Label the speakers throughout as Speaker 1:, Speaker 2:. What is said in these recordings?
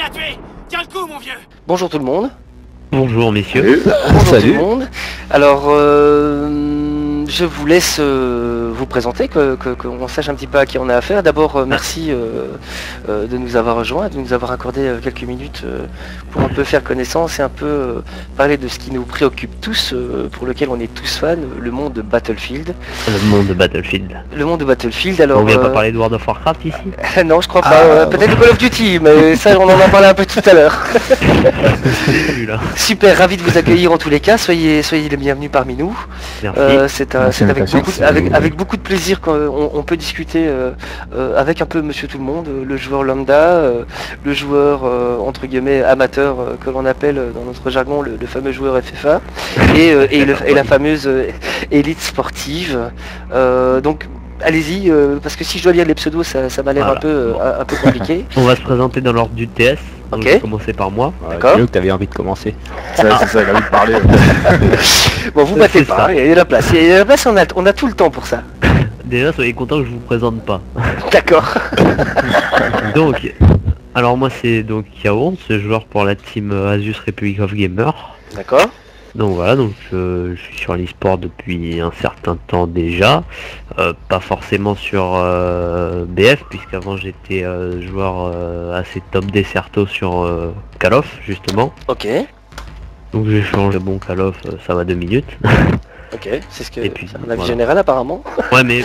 Speaker 1: l'a tué. Tiens le coup, mon vieux.
Speaker 2: Bonjour tout le monde.
Speaker 3: Bonjour messieurs.
Speaker 2: Bonjour
Speaker 4: Salut.
Speaker 2: tout le monde. Alors, je vous laisse vous présenter, qu'on sache un petit peu à qui on a affaire. D'abord, merci de nous avoir rejoints, de nous avoir accordé quelques minutes pour un peu faire connaissance et un peu parler de ce qui nous préoccupe tous, pour lequel on est tous fans, le monde de Battlefield.
Speaker 3: Le monde de Battlefield.
Speaker 2: Le monde de Battlefield, alors...
Speaker 3: On vient pas parler de World of Warcraft ici?
Speaker 2: Non, je crois pas. Peut-être de Call of Duty, mais ça, on en a parlé un peu tout à l'heure.
Speaker 3: Celui-là.
Speaker 2: Super, ravi de vous accueillir en tous les cas, soyez les bienvenus parmi nous.
Speaker 3: Merci.
Speaker 2: C'est
Speaker 4: Merci,
Speaker 2: avec beaucoup de plaisir qu'on peut discuter avec un peu monsieur tout le monde, le joueur lambda, le joueur entre guillemets amateur que l'on appelle dans notre jargon le fameux joueur FFA et la fameuse élite sportive. donc allez-y, parce que si je dois lire les pseudos ça m'a l'air
Speaker 3: Voilà.
Speaker 2: un peu compliqué.
Speaker 3: On va se présenter dans l'ordre du TS. Donc
Speaker 2: Ok.
Speaker 3: je vais commencer par moi.
Speaker 2: D'accord.
Speaker 4: Dis-le que t'avais envie de commencer. C'est ça, il a envie de parler.
Speaker 2: Bon, vous battez
Speaker 3: C'est
Speaker 2: pas,
Speaker 3: ça.
Speaker 2: il y a de la place, on a tout le temps pour ça.
Speaker 3: Déjà soyez contents que je vous présente pas.
Speaker 2: D'accord.
Speaker 3: Donc, alors moi c'est donc Yaourt, ce joueur pour la team Asus Republic of Gamers.
Speaker 2: D'accord.
Speaker 3: Donc voilà, donc je suis sur l'e-sport depuis un certain temps déjà, pas forcément sur BF puisqu'avant j'étais joueur assez top Desserto sur Call of justement.
Speaker 2: Ok.
Speaker 3: Donc j'ai changé, bon Call of ça va 2 minutes.
Speaker 2: Ok, c'est ce que
Speaker 3: Et puis,
Speaker 2: c'est un avis
Speaker 3: voilà.
Speaker 2: général apparemment.
Speaker 3: Ouais mais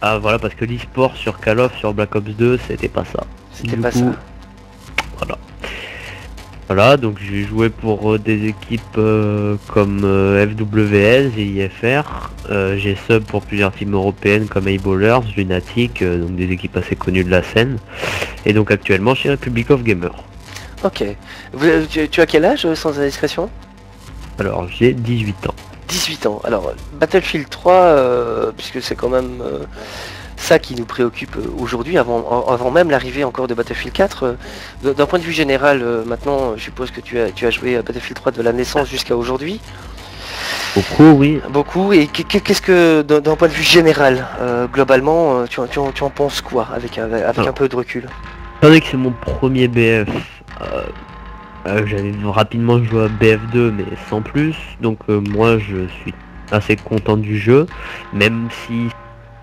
Speaker 3: voilà parce que l'e-sport sur Call of sur Black Ops 2 c'était pas ça.
Speaker 2: C'était
Speaker 3: Du
Speaker 2: pas
Speaker 3: coup,
Speaker 2: ça.
Speaker 3: Voilà. Voilà, donc j'ai joué pour des équipes comme FWS, GIFR, j'ai sub pour plusieurs teams européennes comme A-Ballers, Lunatic, donc des équipes assez connues de la scène. Et donc actuellement chez Republic of Gamers.
Speaker 2: Ok. Tu as quel âge sans indiscrétion?
Speaker 3: Alors j'ai 18 ans.
Speaker 2: 18 ans. Alors Battlefield 3, puisque c'est quand même ça qui nous préoccupe aujourd'hui, avant même l'arrivée encore de Battlefield 4. D'un point de vue général, maintenant, je suppose que tu as joué à Battlefield 3 de la naissance jusqu'à aujourd'hui.
Speaker 3: Beaucoup, oui.
Speaker 2: Beaucoup. Et qu'est-ce que, d'un point de vue général, globalement, tu en penses quoi avec un peu de recul?
Speaker 3: Étant donné que c'est mon premier BF, j'avais rapidement joué à BF2 mais sans plus, donc moi je suis assez content du jeu, même si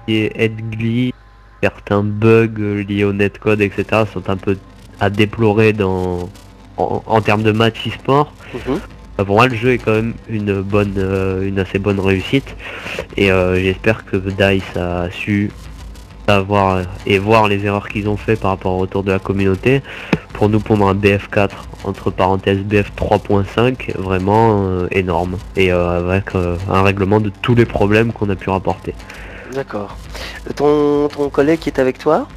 Speaker 3: Headglitch, certains bugs liés au netcode etc sont un peu à déplorer en termes de match e-sport. Pour moi le jeu est quand même une assez bonne réussite et j'espère que DICE a su savoir et voir les erreurs qu'ils ont fait par rapport au retour de la communauté pour nous pondre un BF4 entre parenthèses BF 3.5 vraiment énorme et avec un règlement de tous les problèmes qu'on a pu rapporter.
Speaker 2: D'accord. Ton collègue qui est avec toi?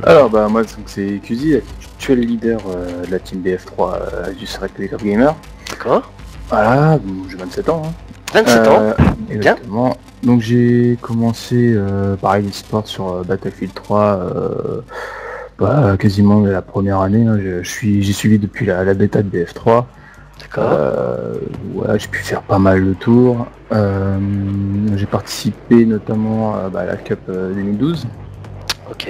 Speaker 4: Alors bah moi donc c'est QZ, actuel leader de la team BF3 Asus Republic of Gamers.
Speaker 2: D'accord.
Speaker 4: Voilà, bon, j'ai 27 ans.
Speaker 2: 27 ans.
Speaker 4: Exactement. Donc j'ai commencé pareil l'e-sport sur Battlefield 3 quasiment la première année. Hein. J'ai suivi depuis la bêta de BF3.
Speaker 2: D'accord.
Speaker 4: Voilà, j'ai pu faire pas mal de tours. J'ai participé notamment à la Cup 2012.
Speaker 2: Ok.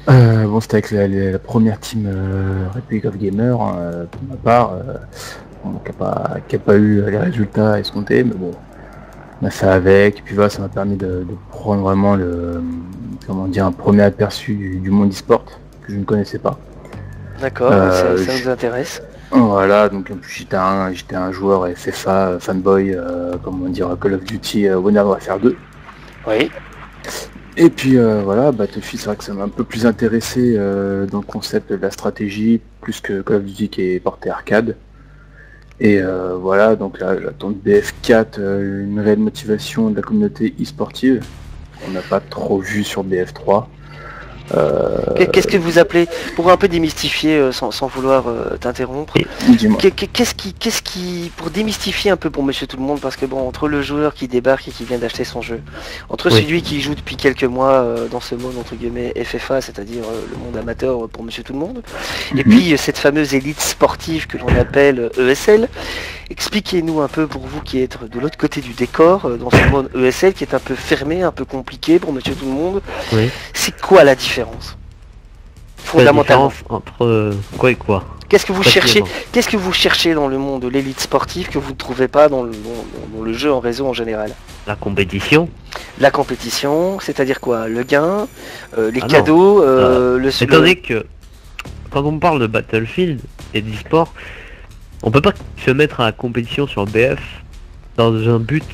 Speaker 4: Bon, c'était avec la première team Republic of Gamers pour ma part, qui a pas eu les résultats escomptés, mais bon, on a fait avec. Et puis voilà, ça m'a permis de prendre vraiment un premier aperçu du monde e-sport que je ne connaissais pas.
Speaker 2: D'accord, ça nous intéresse.
Speaker 4: Voilà, donc en plus j'étais un joueur FFA fanboy, comment dire, Call of Duty Modern Warfare 2.
Speaker 2: Oui.
Speaker 4: Et puis voilà, Battlefield, c'est vrai que ça m'a un peu plus intéressé dans le concept de la stratégie, plus que Call of Duty qui est porté arcade. Et voilà, donc là j'attends de BF4 une réelle motivation de la communauté e-sportive. On n'a pas trop vu sur BF3.
Speaker 2: Qu'est-ce que vous appelez, pour un peu démystifier sans vouloir t'interrompre,
Speaker 4: Dis-moi.
Speaker 2: qu'est-ce qui, pour démystifier un peu pour monsieur tout le monde, parce que bon, entre le joueur qui débarque et qui vient d'acheter son jeu, entre
Speaker 3: Oui.
Speaker 2: celui qui joue depuis quelques mois dans ce monde entre guillemets FFA, c'est-à-dire le monde amateur pour monsieur tout le monde, et puis cette fameuse élite sportive que l'on appelle ESL, expliquez-nous un peu pour vous qui êtes de l'autre côté du décor, dans ce monde ESL qui est un peu fermé, un peu compliqué pour monsieur tout le monde,
Speaker 3: Oui.
Speaker 2: c'est quoi la différence? Fondamentalement.
Speaker 3: différence entre quoi et quoi?
Speaker 2: Qu'est-ce que vous cherchez
Speaker 3: Précisément.
Speaker 2: Qu'est-ce que vous cherchez dans le monde de l'élite sportive que vous ne trouvez pas dans le jeu en réseau en général?
Speaker 3: La compétition.
Speaker 2: La compétition, c'est-à-dire quoi? Le gain, les
Speaker 3: Ah non.
Speaker 2: cadeaux,
Speaker 3: Étant donné que quand on parle de Battlefield et d'e-sport, on peut pas se mettre à la compétition sur BF dans un but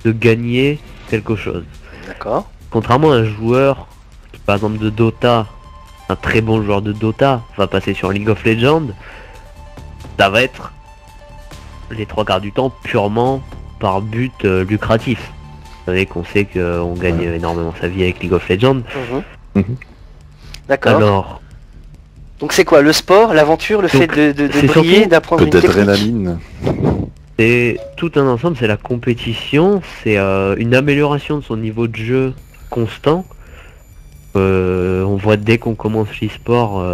Speaker 3: de gagner quelque chose.
Speaker 2: D'accord.
Speaker 3: Contrairement à un joueur qui, par exemple de Dota, un très bon joueur de Dota va passer sur League of Legends, ça va être les trois quarts du temps purement par but lucratif. Vous savez qu'on sait qu'on gagne énormément sa vie avec League of Legends.
Speaker 2: Mhm. D'accord.
Speaker 3: Alors,
Speaker 2: Donc c'est quoi? Le sport, l'aventure, le fait
Speaker 3: Donc,
Speaker 2: de
Speaker 3: c'est
Speaker 2: briller,
Speaker 3: surtout
Speaker 2: d'apprendre
Speaker 1: Peu
Speaker 2: une technique?
Speaker 1: d'adrénaline.
Speaker 3: c'est tout un ensemble, c'est la compétition, c'est une amélioration de son niveau de jeu constant. On voit dès qu'on commence l'e-sport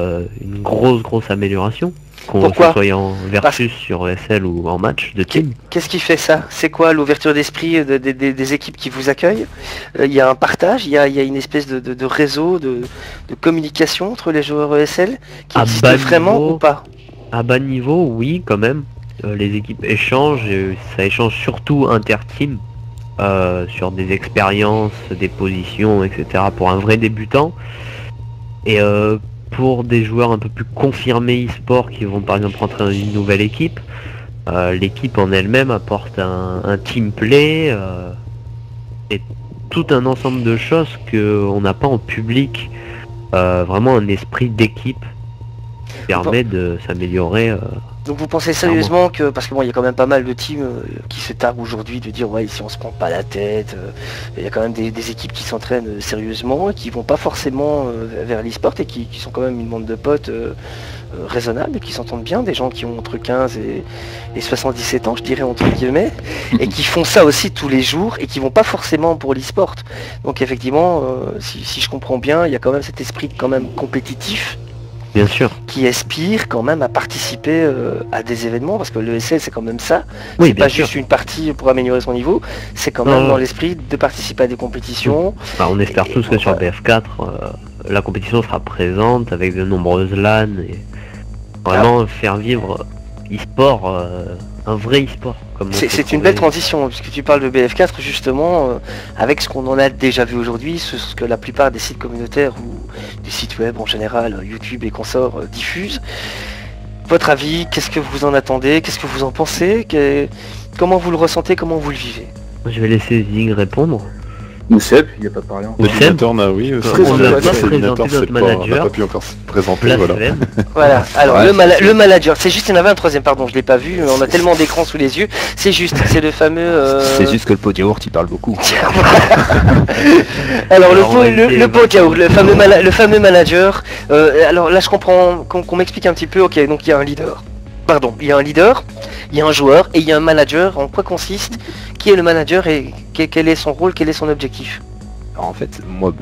Speaker 3: une grosse amélioration. Qu'on
Speaker 2: Pourquoi?
Speaker 3: soit en versus sur SL ou en match de team.
Speaker 2: Qu'est-ce qui fait ça? C'est quoi l'ouverture d'esprit des équipes qui vous accueillent? Il y a un partage, il y a une espèce de réseau, de communication entre les joueurs ESL qui
Speaker 3: À
Speaker 2: existe
Speaker 3: bas
Speaker 2: vraiment
Speaker 3: niveau.
Speaker 2: ou pas?
Speaker 3: À bas niveau, oui, quand même. Les équipes échangent, et ça échange surtout inter-team sur des expériences, des positions, etc. pour un vrai débutant. Et pour des joueurs un peu plus confirmés e-sport qui vont par exemple rentrer dans une nouvelle équipe, l'équipe en elle-même apporte un team play et tout un ensemble de choses qu'on n'a pas en public. Vraiment un esprit d'équipe qui permet de s'améliorer.
Speaker 2: Donc vous pensez sérieusement que, parce que bon, il y a quand même pas mal de teams qui se targuent aujourd'hui de dire ouais, ici on se prend pas la tête, il y a quand même des équipes qui s'entraînent sérieusement et qui vont pas forcément vers l'e-sport et qui sont quand même une bande de potes raisonnables et qui s'entendent bien, des gens qui ont entre 15 et 77 ans, je dirais entre guillemets, et qui font ça aussi tous les jours et qui vont pas forcément pour l'e-sport. Donc effectivement, si je comprends bien, il y a quand même cet esprit quand même compétitif
Speaker 3: Bien sûr.
Speaker 2: qui aspire quand même à participer à des événements, parce que l'ESL c'est quand même ça,
Speaker 3: Oui,
Speaker 2: c'est
Speaker 3: bien
Speaker 2: pas
Speaker 3: sûr.
Speaker 2: juste une partie pour améliorer son niveau, c'est quand
Speaker 3: Non,
Speaker 2: même
Speaker 3: non.
Speaker 2: dans l'esprit de participer à des compétitions.
Speaker 3: Enfin, on espère tous que sur BF4, la compétition sera présente avec de nombreuses LAN et vraiment faire vivre e-sport, un vrai e-sport. comme on peut
Speaker 2: C'est une
Speaker 3: trouver.
Speaker 2: belle transition, puisque tu parles de BF4 justement, avec ce qu'on en a déjà vu aujourd'hui, ce que la plupart des sites communautaires ou des sites web en général, YouTube et consorts diffusent. Votre avis, qu'est-ce que vous en attendez? Qu'est-ce que vous en pensez? Comment vous le ressentez? Comment vous le vivez?
Speaker 3: Je vais laisser Zing répondre.
Speaker 4: Moussep, il a pas parlé encore.
Speaker 1: L'ordinateur, oui,
Speaker 3: on
Speaker 4: n'a pas
Speaker 3: présenté notre
Speaker 1: on n'a
Speaker 3: manager.
Speaker 1: pas pu encore se présenter, voilà.
Speaker 3: Blasphème.
Speaker 2: Voilà, alors
Speaker 1: Ouais,
Speaker 2: le manager, c'est juste, il y en avait un troisième, pardon, je l'ai pas vu, on a tellement d'écrans sous les yeux, c'est juste, c'est le fameux...
Speaker 5: C'est juste que le pot de yaourt il parle beaucoup.
Speaker 2: Alors
Speaker 3: Alors, on va éviter
Speaker 2: le pot
Speaker 3: le-
Speaker 2: de yaourt, le fameux manager, alors là je comprends, qu'on m'explique un petit peu, ok, donc il y a un leader, pardon, il y a un leader, il y a un joueur, et il y a un manager, en quoi consiste, qui est le manager et quel est son rôle, quel est son objectif?
Speaker 5: Alors, en fait, moi,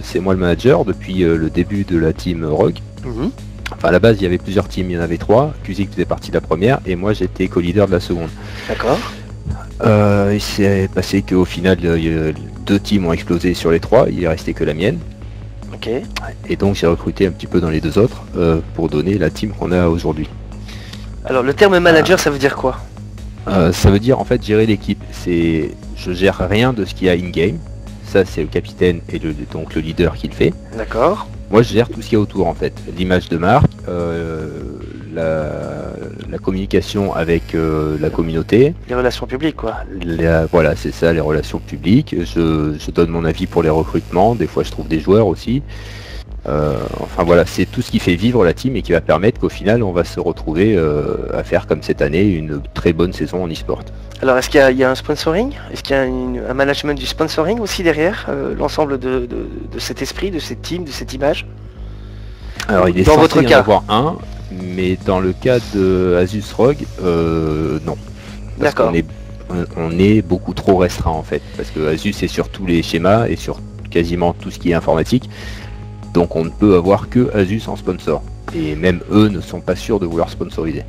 Speaker 5: c'est moi le manager depuis le début de la team Rogue.
Speaker 2: Mhm.
Speaker 5: Enfin, à la base, il y avait plusieurs teams, il y en avait 3. Kuzik faisait partie de la première et moi j'étais co-leader de la seconde.
Speaker 2: D'accord.
Speaker 5: Il s'est passé qu'au final, 2 teams ont explosé sur les 3, il est resté que la mienne.
Speaker 2: Ok.
Speaker 5: Et donc j'ai recruté un petit peu dans les 2 autres pour donner la team qu'on a aujourd'hui.
Speaker 2: Alors le terme manager, ça veut dire quoi?
Speaker 5: Ça veut dire en fait gérer l'équipe. Je gère rien de ce qu'il y a in-game. Ça c'est le capitaine et donc le leader qui le fait.
Speaker 2: D'accord.
Speaker 5: Moi je gère tout ce qu'il y a autour en fait. L'image de marque, la communication avec la communauté.
Speaker 2: Les relations publiques, quoi.
Speaker 5: Voilà, c'est ça, les relations publiques. Je donne mon avis pour les recrutements. Des fois je trouve des joueurs aussi. Enfin voilà, c'est tout ce qui fait vivre la team et qui va permettre qu'au final on va se retrouver à faire comme cette année une très bonne saison en e-sport.
Speaker 2: Alors est-ce qu'il y a un sponsoring? Est-ce qu'il y a un management du sponsoring aussi derrière l'ensemble de cet esprit, de cette team, de cette image?
Speaker 5: Alors il est
Speaker 2: Dans
Speaker 5: censé
Speaker 2: votre
Speaker 5: y en
Speaker 2: cas.
Speaker 5: avoir un, mais dans le cas de Asus Rogue, non. Parce
Speaker 2: D'accord.
Speaker 5: on est beaucoup trop restreint en fait. Parce que Asus est sur tous les schémas et sur quasiment tout ce qui est informatique. Donc on ne peut avoir que Asus en sponsor. Et même eux ne sont pas sûrs de vouloir sponsoriser.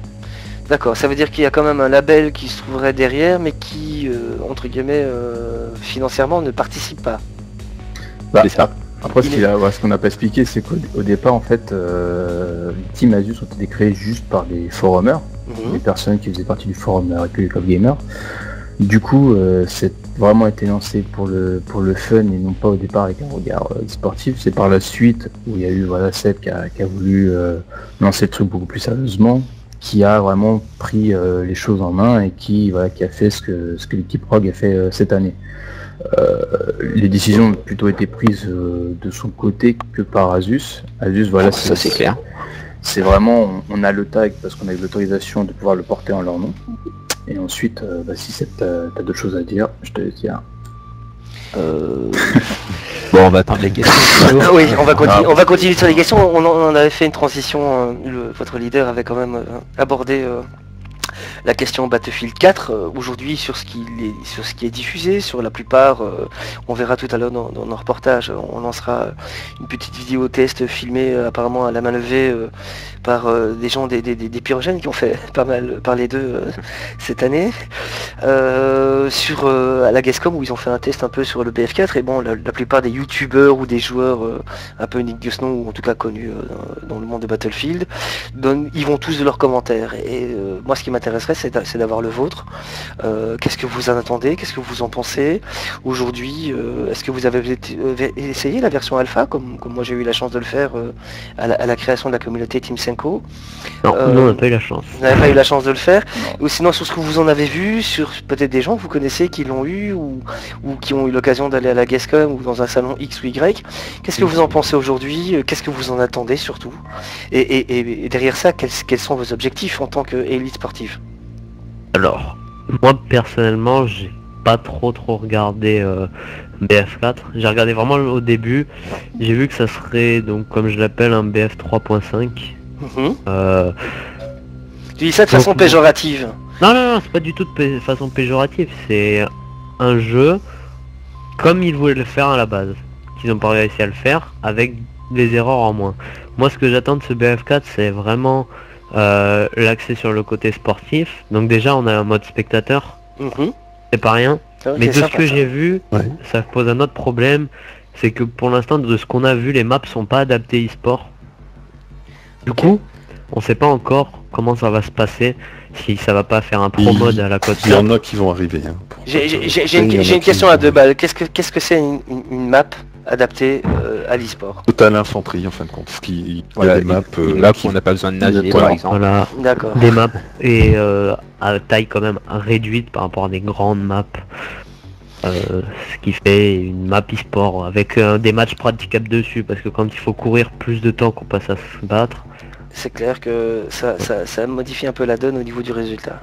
Speaker 2: D'accord, ça veut dire qu'il y a quand même un label qui se trouverait derrière, mais qui, entre guillemets, financièrement ne participe pas.
Speaker 4: Bah,
Speaker 5: C'est ça.
Speaker 4: Après, ce qu'on n'a pas expliqué, c'est qu'au départ, en fait, les teams Asus ont été créés juste par des forumers, des personnes qui faisaient partie du forum Republic of Gamer. Du coup, c'est vraiment été lancé pour le fun et non pas au départ avec un regard sportif. C'est par la suite où il y a eu Seb qui a voulu lancer le truc beaucoup plus sérieusement, qui a vraiment pris les choses en main et qui a fait ce que l'équipe Rogue a fait cette année. Les décisions ont plutôt été prises de son côté que par Asus. Asus,
Speaker 5: ça c'est clair.
Speaker 4: C'est vraiment, on a le tag parce qu'on a eu l'autorisation de pouvoir le porter en leur nom. Et ensuite, si t'as d'autres choses à dire, je te laisse dire.
Speaker 5: Bon, on va attendre les questions.
Speaker 2: Oui, on va continuer sur les questions. On avait fait une transition. Votre leader avait quand même abordé la question Battlefield 4 aujourd'hui sur ce qui est diffusé. Sur la plupart, on verra tout à l'heure dans nos reportages, on lancera une petite vidéo test filmée apparemment à la main levée par des gens, des pyrogènes qui ont fait pas mal parler d'eux cette année. À la Gamescom où ils ont fait un test un peu sur le BF4, et bon, la plupart des youtubeurs ou des joueurs un peu dignes de ce nom, ou en tout cas connus dans le monde de Battlefield, ils vont tous de leurs commentaires. Et moi ce qui m'intéresserait c'est d'avoir le vôtre. Qu'est-ce que vous en attendez? Qu'est-ce que vous en pensez aujourd'hui? Est-ce que vous avez essayé la version alpha comme moi j'ai eu la chance de le faire à la création de la communauté Team Senko?
Speaker 3: Non, on n'a pas eu la chance.
Speaker 2: Vous n'avez pas eu la chance de le faire? Ou sinon sur ce que vous en avez vu, sur peut-être des gens que vous connaissez qui l'ont eu ou qui ont eu l'occasion d'aller à la Gamescom ou dans un salon X ou Y. Qu'est-ce que vous en pensez aujourd'hui? Qu'est-ce que vous en attendez surtout? Et derrière ça, quels sont vos objectifs en tant qu'élite sportive?
Speaker 3: Alors, moi personnellement, j'ai pas trop regardé BF4. J'ai regardé vraiment au début. J'ai vu que ça serait, donc comme je l'appelle, un BF 3.5.
Speaker 2: Tu dis ça de façon péjorative?
Speaker 3: Non, c'est pas du tout de façon péjorative. C'est un jeu comme ils voulaient le faire à la base. Qu'ils n'ont pas réussi à le faire avec des erreurs en moins. Moi, ce que j'attends de ce BF4, c'est vraiment l'accès sur le côté sportif. Donc déjà, on a un mode spectateur. C'est pas rien. Mais de ce que j'ai vu, ça pose un autre problème. C'est que pour l'instant, de ce qu'on a vu, les maps sont pas adaptées e-sport. Du coup, on sait pas encore comment ça va se passer, si ça va pas faire un pro mode à la côte.
Speaker 1: Il y en a qui vont arriver.
Speaker 2: J'ai une question à 2 balles. Qu'est-ce que c'est une map adaptée à l'e-sport?
Speaker 1: Total infanterie en fin de compte. Il y a des maps
Speaker 5: où on n'a pas besoin de nager par exemple.
Speaker 3: Voilà.
Speaker 2: D'accord.
Speaker 3: Des maps et à taille quand même réduite par rapport à des grandes maps. Ce qui fait une map e-sport avec des matchs praticables dessus, parce que quand il faut courir plus de temps qu'on passe à se battre,
Speaker 2: c'est clair que ça modifie un peu la donne au niveau du résultat.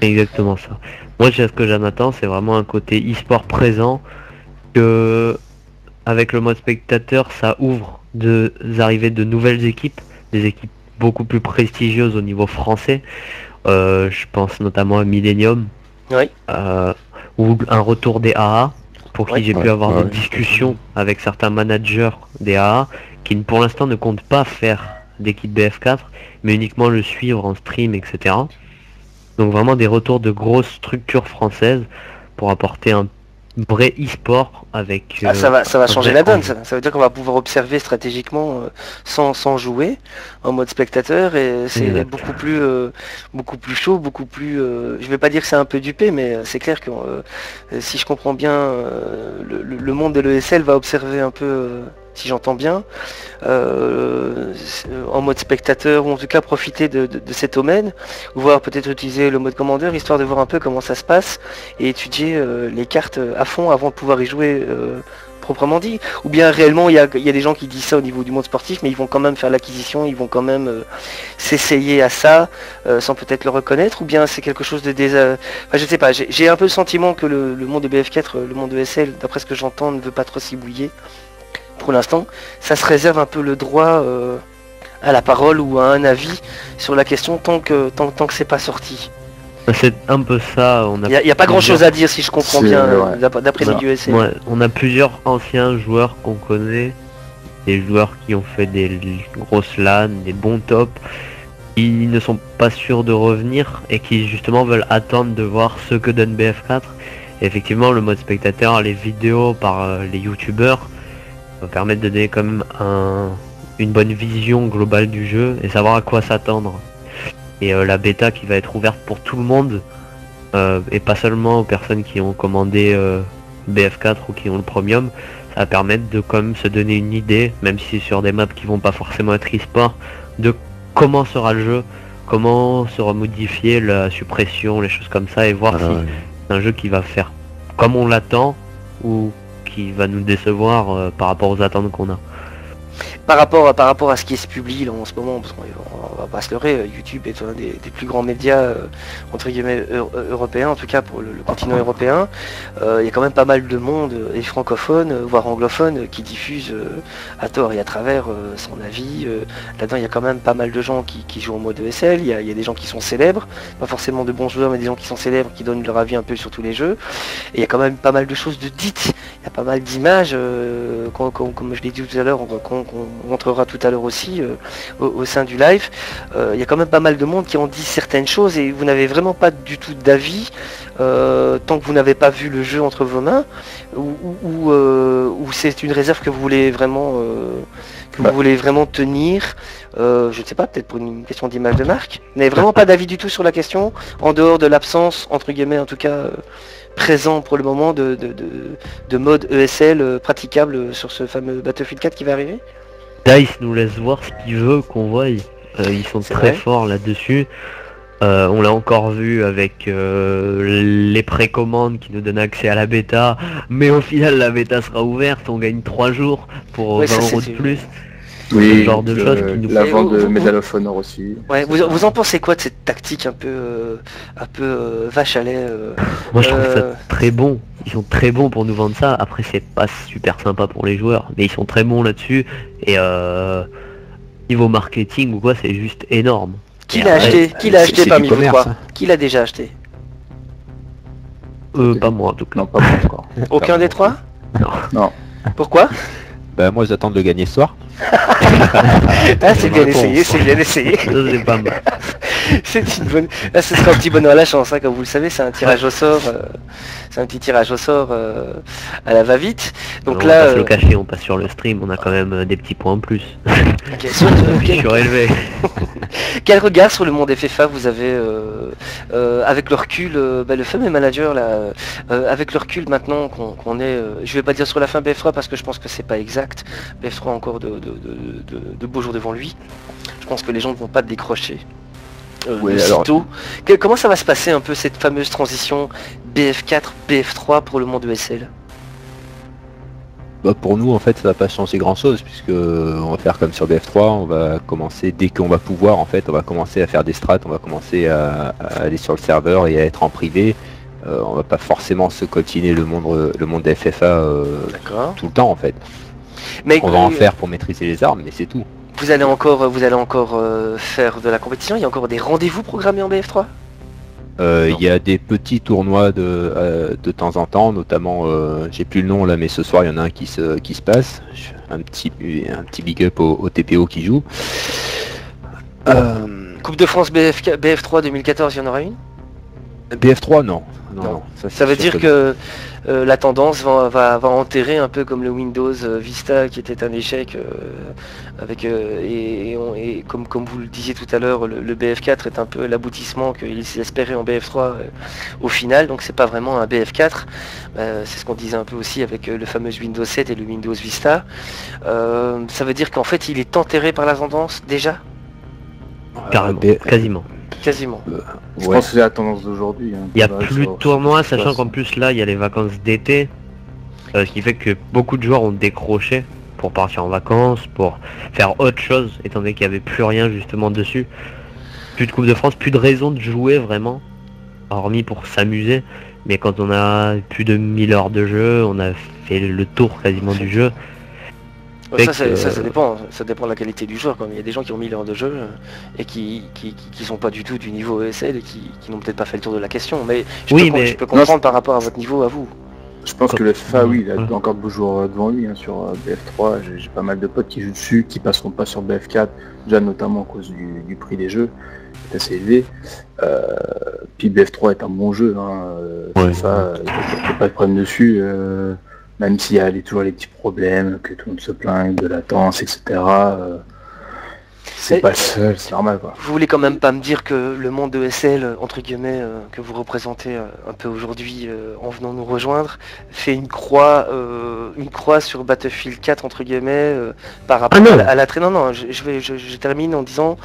Speaker 3: Exactement ça. Moi, ce que j'en attends, c'est vraiment un côté e-sport présent, que avec le mode spectateur, ça ouvre des arrivées de nouvelles équipes, des équipes beaucoup plus prestigieuses au niveau français. Je pense notamment à Millennium.
Speaker 2: Oui.
Speaker 3: Ou un retour des AA, pour qui j'ai pu avoir des discussions avec certains managers des AA, qui pour l'instant ne comptent pas faire d'équipe BF4, mais uniquement le suivre en stream, etc. Donc vraiment des retours de grosses structures françaises pour apporter un vrai e-sport avec...
Speaker 2: ça va changer la donne, ça veut dire qu'on va pouvoir observer stratégiquement sans jouer, en mode spectateur, et c'est beaucoup plus chaud, beaucoup plus... je vais pas dire que c'est un peu dupé, mais c'est clair que si je comprends bien, le monde de l'ESL va observer un peu... si j'entends bien, en mode spectateur, ou en tout cas profiter de cet domaine, voire peut-être utiliser le mode commandeur, histoire de voir un peu comment ça se passe, et étudier les cartes à fond avant de pouvoir y jouer proprement dit. Ou bien réellement il y a des gens qui disent ça au niveau du monde sportif, mais ils vont quand même faire l'acquisition, ils vont quand même s'essayer à ça, sans peut-être le reconnaître, ou bien c'est quelque chose de je sais pas, j'ai un peu le sentiment que le monde de BF4, le monde de SL, d'après ce que j'entends, ne veut pas trop s'y bouiller. Pour l'instant, ça se réserve un peu le droit à la parole ou à un avis sur la question tant que c'est pas sorti.
Speaker 3: C'est un peu ça.
Speaker 2: Il n'y a pas grand chose à dire si je comprends bien d'après le milieu SL.
Speaker 3: Ouais, on a plusieurs anciens joueurs qu'on connaît, des joueurs qui ont fait des grosses LAN, des bons tops, qui ne sont pas sûrs de revenir et qui justement veulent attendre de voir ce que donne BF4. Et effectivement, le mode spectateur, les vidéos par les youtubeurs, va permettre de donner quand même une bonne vision globale du jeu et savoir à quoi s'attendre. Et la bêta qui va être ouverte pour tout le monde, et pas seulement aux personnes qui ont commandé BF4 ou qui ont le premium, ça va permettre de quand même se donner une idée, même si c'est sur des maps qui vont pas forcément être e-sport, de comment sera le jeu, comment sera modifiée la suppression, les choses comme ça, et voir si c'est un jeu qui va faire comme on l'attend ou qui va nous décevoir par rapport aux attentes qu'on a.
Speaker 2: Par rapport à ce qui se publie là, en ce moment, parce qu'on va pas se leurrer, YouTube est un des plus grands médias entre guillemets européens, en tout cas pour le continent européen. Il y a quand même pas mal de monde, et francophones, voire anglophones, qui diffusent à tort et à travers son avis. Là-dedans, il y a quand même pas mal de gens qui jouent en mode ESL. Il y a des gens qui sont célèbres, pas forcément de bons joueurs, mais des gens qui sont célèbres, qui donnent leur avis un peu sur tous les jeux. Et il y a quand même pas mal de choses de dites. Il y a pas mal d'images, comme je l'ai dit tout à l'heure, qu'on montrera tout à l'heure aussi au sein du live. Il y a quand même pas mal de monde qui ont dit certaines choses et vous n'avez vraiment pas du tout d'avis tant que vous n'avez pas vu le jeu entre vos mains, ou c'est une réserve que vous voulez vraiment vous voulez vraiment tenir, je ne sais pas, peut-être pour une question d'image de marque. Vous n'avez vraiment pas d'avis du tout sur la question, en dehors de l'absence, entre guillemets en tout cas, présent pour le moment de mode ESL praticable sur ce fameux Battlefield 4 qui va arriver.
Speaker 3: DICE nous laisse voir ce qu'il veut qu'on voie. Ils sont très forts là-dessus. On l'a encore vu avec les précommandes qui nous donnent accès à la bêta, mais au final la bêta sera ouverte, on gagne 3 jours pour 20 € de plus.
Speaker 4: Oui,
Speaker 3: ce genre de choses qui nous...
Speaker 4: la vente de Medal of Honor aussi.
Speaker 2: Ouais, vous en pensez quoi de cette tactique un peu vache à lait
Speaker 3: Moi je trouve ça très bon. Ils sont très bons pour nous vendre ça. Après c'est pas super sympa pour les joueurs, mais ils sont très bons là-dessus. Et niveau marketing ou quoi, c'est juste énorme.
Speaker 2: Qui l'a acheté parmi vous trois? Qui l'a déjà acheté?
Speaker 3: Pas moi en tout cas.
Speaker 4: Non, pas moi encore.
Speaker 2: Aucun des trois?
Speaker 4: Non.
Speaker 2: Pourquoi?
Speaker 5: Bah moi j'attends de le gagner ce soir.
Speaker 2: Ah, c'est bien essayé, c'est bien essayé.
Speaker 3: C'est pas mal.
Speaker 2: C'est une bonne... Là ce sera un petit bonheur à la chance, hein, comme vous le savez, c'est un tirage au sort. C'est un petit tirage au sort à la va-vite. Donc
Speaker 3: on
Speaker 2: là,
Speaker 3: passe le cachet, on passe sur le stream, on a quand même des petits points en plus. Surélevé.
Speaker 2: Quel regard sur le monde FFA vous avez avec le recul, le fameux manager là, avec le recul maintenant qu'on est, je vais pas dire sur la fin BF3 parce que je pense que c'est pas exact. BF3 a encore de beaux jours devant lui. Je pense que les gens ne vont pas décrocher. Aussitôt. Comment ça va se passer un peu cette fameuse transition BF4, BF3 pour le monde ESL?
Speaker 5: Bah pour nous en fait ça va pas changer grand chose puisque on va faire comme sur BF3, on va commencer dès qu'on va pouvoir en fait, on va commencer à faire des strats, on va commencer à aller sur le serveur et à être en privé. On va pas forcément se coltiner le monde des FFA tout le temps en fait. Mais on va en faire pour maîtriser les armes mais c'est tout.
Speaker 2: Vous allez encore faire de la compétition, il y a encore des rendez-vous programmés en BF3?
Speaker 5: Il y a des petits tournois de temps en temps, notamment, j'ai plus le nom là, mais ce soir il y en a un qui se passe. Un petit big up au TPO qui joue.
Speaker 2: Coupe de France BF3 2014, il y en aura une?
Speaker 5: BF3 non.
Speaker 2: Ça veut dire que la tendance va enterrer un peu comme le Windows Vista qui était un échec avec et comme vous le disiez tout à l'heure, le BF4 est un peu l'aboutissement qu'il espérait en BF3 au final, donc c'est pas vraiment un BF4. C'est ce qu'on disait un peu aussi avec le fameux Windows 7 et le Windows Vista. Ça veut dire qu'en fait il est enterré par la tendance déjà?
Speaker 3: Carrément, quasiment.
Speaker 4: Je pense que c'est la tendance d'aujourd'hui. Hein,
Speaker 3: il y a plus de tournois, sachant qu'en plus là il y a les vacances d'été, ce qui fait que beaucoup de joueurs ont décroché pour partir en vacances, pour faire autre chose, étant donné qu'il n'y avait plus rien justement dessus. Plus de Coupe de France, plus de raison de jouer vraiment, hormis pour s'amuser. Mais quand on a plus de 1000 heures de jeu, on a fait le tour quasiment du jeu.
Speaker 2: Ça dépend de la qualité du joueur. Comme il y a des gens qui ont 1000 heures de jeu et qui sont pas du tout du niveau ESL et qui n'ont peut-être pas fait le tour de la question. Mais je peux comprendre par rapport à votre niveau à vous.
Speaker 4: Je pense que le FFA, oui, il a encore de beaux jours devant lui, hein, sur BF3. J'ai pas mal de potes qui jouent dessus, qui passeront pas sur BF4, déjà notamment à cause du prix des jeux, qui est assez élevé. Puis BF3 est un bon jeu, hein, FFA, il n'y a pas de problème dessus. Même s'il y a toujours les petits problèmes, que tout le monde se plaint de latence, etc. C'est pas le seul, c'est normal quoi.
Speaker 2: Vous voulez quand même pas me dire que le monde de ESL, entre guillemets, que vous représentez un peu aujourd'hui en venant nous rejoindre, fait une croix sur Battlefield 4, entre guillemets, par rapport à l'attrait. Non, je termine en disant,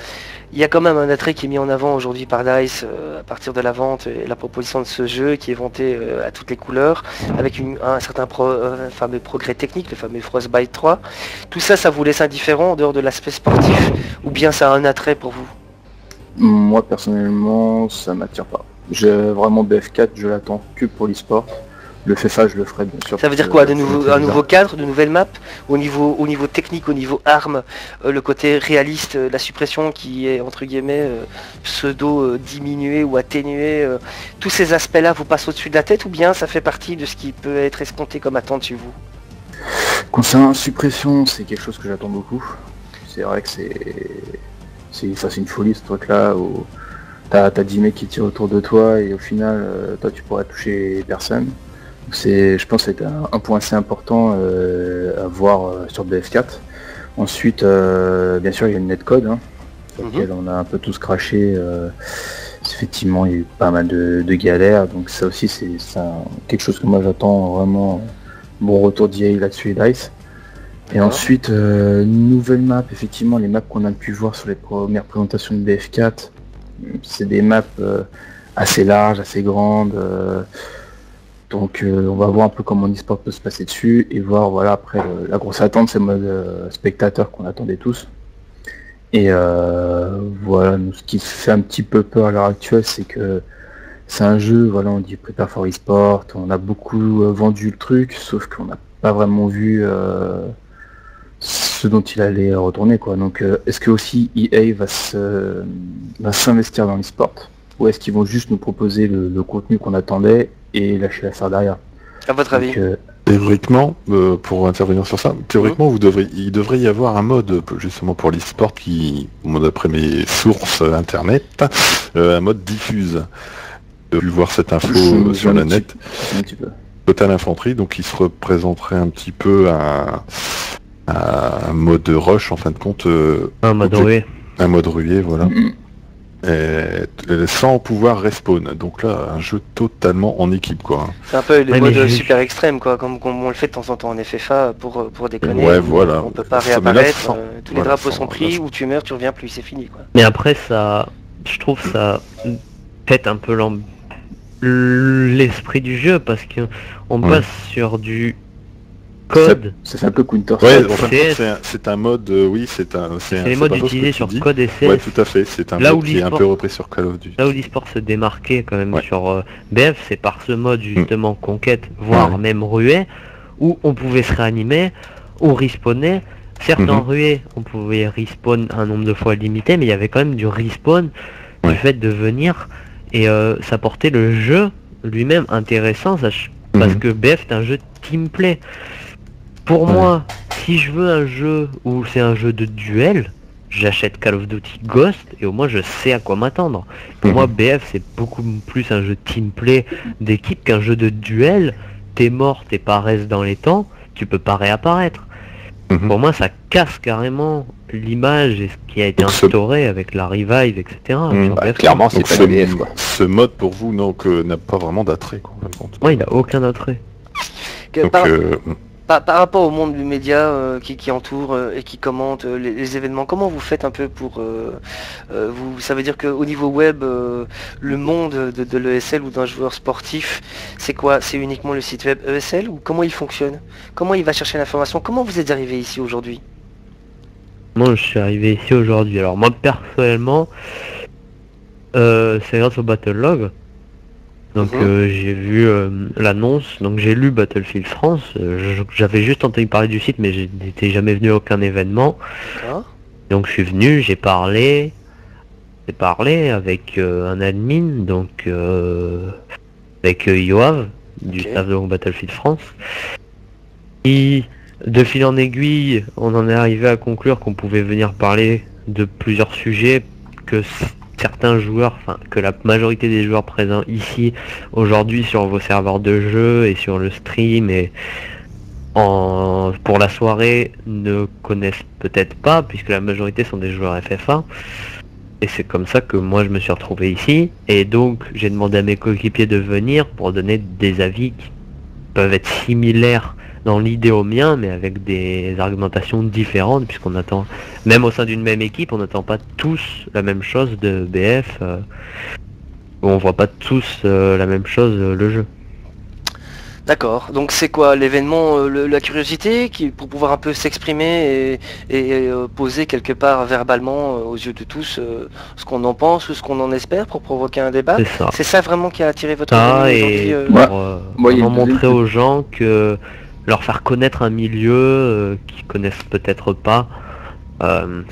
Speaker 2: il y a quand même un attrait qui est mis en avant aujourd'hui par DICE à partir de la vente et la proposition de ce jeu qui est vanté à toutes les couleurs, avec un certain fameux progrès technique, le fameux Frostbite 3. Tout ça, ça vous laisse indifférent en dehors de l'aspect sportif, ou bien ça a un attrait pour vous?
Speaker 4: Moi personnellement, ça m'attire pas. Vraiment BF4, je l'attends que pour l'e-sport. Le FIFA, je le ferai bien sûr.
Speaker 2: Ça veut dire quoi, un nouveau cadre, de nouvelles maps, au niveau technique, au niveau armes, le côté réaliste, la suppression qui est entre guillemets pseudo diminuée ou atténuée, tous ces aspects-là vous passent au-dessus de la tête, ou bien ça fait partie de ce qui peut être escompté comme attente chez vous?
Speaker 4: Concernant suppression, c'est quelque chose que j'attends beaucoup. C'est vrai que c'est une folie ce truc-là où t'as 10 mecs qui tirent autour de toi et au final, toi tu pourrais toucher personne. Je pense que c'est un point assez important à voir sur BF4. Ensuite, bien sûr, il y a une netcode sur laquelle on a un peu tous craché. Effectivement, il y a eu pas mal de galères, donc ça aussi c'est quelque chose que moi j'attends vraiment. Bon retour d'EA là-dessus et DICE. Et ensuite, nouvelle map, effectivement, les maps qu'on a pu voir sur les premières présentations de BF4, c'est des maps assez larges, assez grandes. Donc on va voir un peu comment l'e-sport peut se passer dessus et voir, voilà, après la grosse attente, c'est le mode spectateur qu'on attendait tous. Et voilà, nous, ce qui fait un petit peu peur à l'heure actuelle, c'est que c'est un jeu, voilà, on dit Prepare for eSport, on a beaucoup vendu le truc, sauf qu'on n'a pas vraiment vu ce dont il allait retourner, quoi. Donc est-ce que aussi EA va s'investir dans l'e-sport, ou est-ce qu'ils vont juste nous proposer le contenu qu'on attendait et lâcher l'affaire derrière?
Speaker 2: À votre avis?
Speaker 1: Théoriquement, pour intervenir sur ça, théoriquement il devrait y avoir un mode justement pour l'e-sport qui, d'après mes sources internet, un mode diffuse. J'ai pu voir cette info sur la net.
Speaker 4: Un petit peu.
Speaker 1: Total Infanterie, donc il se représenterait un petit peu un mode rush en fin de compte.
Speaker 3: Un mode ruée.
Speaker 1: Un mode ruée, voilà. Sans pouvoir respawn. Donc là, un jeu totalement en équipe, quoi.
Speaker 2: C'est un peu les modes super extrêmes, quoi, comme on le fait de temps en temps en FFA pour déconner.
Speaker 1: Ouais, voilà.
Speaker 2: On peut pas réapparaître, tous les drapeaux sont pris, ou tu meurs, tu reviens plus, c'est fini, quoi.
Speaker 3: Mais après, ça, je trouve ça pète un peu l'esprit du jeu, parce qu'on passe sur du code.
Speaker 4: Ça fait un peu Counter.
Speaker 1: Ouais, c'est un mode, oui, c'est
Speaker 3: les modes utilisés sur code et CS.
Speaker 1: Ouais, tout à fait, c'est un mode qui est un peu repris sur Call of Duty.
Speaker 3: Là où l'e-sport se démarquait quand même sur BF, c'est par ce mode justement conquête, voire même ruée, où on pouvait se réanimer, ou respawner. Certes, en ruée, on pouvait respawn un nombre de fois limité, mais il y avait quand même du respawn, du fait de venir, et ça portait le jeu lui-même intéressant, parce que BF est un jeu teamplay. Pour moi, si je veux un jeu où c'est un jeu de duel, j'achète Call of Duty Ghost et au moins je sais à quoi m'attendre. Pour moi, BF c'est beaucoup plus un jeu teamplay d'équipe qu'un jeu de duel. T'es mort, t'es pas reste dans les temps, tu peux pas réapparaître. Pour moi, ça casse carrément l'image et ce qui a été instauré avec la revive, etc.
Speaker 5: Clairement, c'est pas BF, quoi.
Speaker 1: Ce mode pour vous n'a pas vraiment d'attrait, quoi.
Speaker 3: Moi, il a aucun attrait.
Speaker 2: Par rapport au monde du média qui entoure et qui commente les événements, comment vous faites un peu pour... ça veut dire qu'au niveau web, le monde de l'ESL ou d'un joueur sportif, c'est quoi? C'est uniquement le site web ESL, ou comment il fonctionne? Comment il va chercher l'information? Comment vous êtes arrivé ici aujourd'hui?
Speaker 3: Moi, je suis arrivé ici aujourd'hui. Alors moi, personnellement, c'est grâce au Battlelog. Donc j'ai vu l'annonce, donc j'ai lu Battlefield France, j'avais juste entendu parler du site mais je n'étais jamais venu à aucun événement. Donc je suis venu, j'ai parlé avec un admin, donc avec Yoav du staff de Battlefield France. Et de fil en aiguille, on en est arrivé à conclure qu'on pouvait venir parler de plusieurs sujets, que certains joueurs, que la majorité des joueurs présents ici aujourd'hui sur vos serveurs de jeu et sur le stream et pour la soirée ne connaissent peut-être pas, puisque la majorité sont des joueurs FFA. Et c'est comme ça que moi je me suis retrouvé ici. Et donc j'ai demandé à mes coéquipiers de venir pour donner des avis qui peuvent être similaires dans l'idée au mien, mais avec des argumentations différentes, puisqu'on attend, même au sein d'une même équipe, on n'attend pas tous la même chose de BF. On voit pas tous la même chose le jeu.
Speaker 2: D'accord, donc c'est quoi l'événement, la curiosité pour pouvoir un peu s'exprimer et poser quelque part verbalement aux yeux de tous ce qu'on en pense ou ce qu'on en espère pour provoquer un débat.
Speaker 3: C'est ça.
Speaker 2: C'est ça vraiment qui a attiré votre
Speaker 3: Ah,
Speaker 2: venue
Speaker 3: et
Speaker 2: aujourd'hui,
Speaker 3: pour
Speaker 4: moi, il y a
Speaker 3: vraiment
Speaker 4: une deuxième
Speaker 3: montrer aux gens que leur faire connaître un milieu qu'ils connaissent peut-être pas,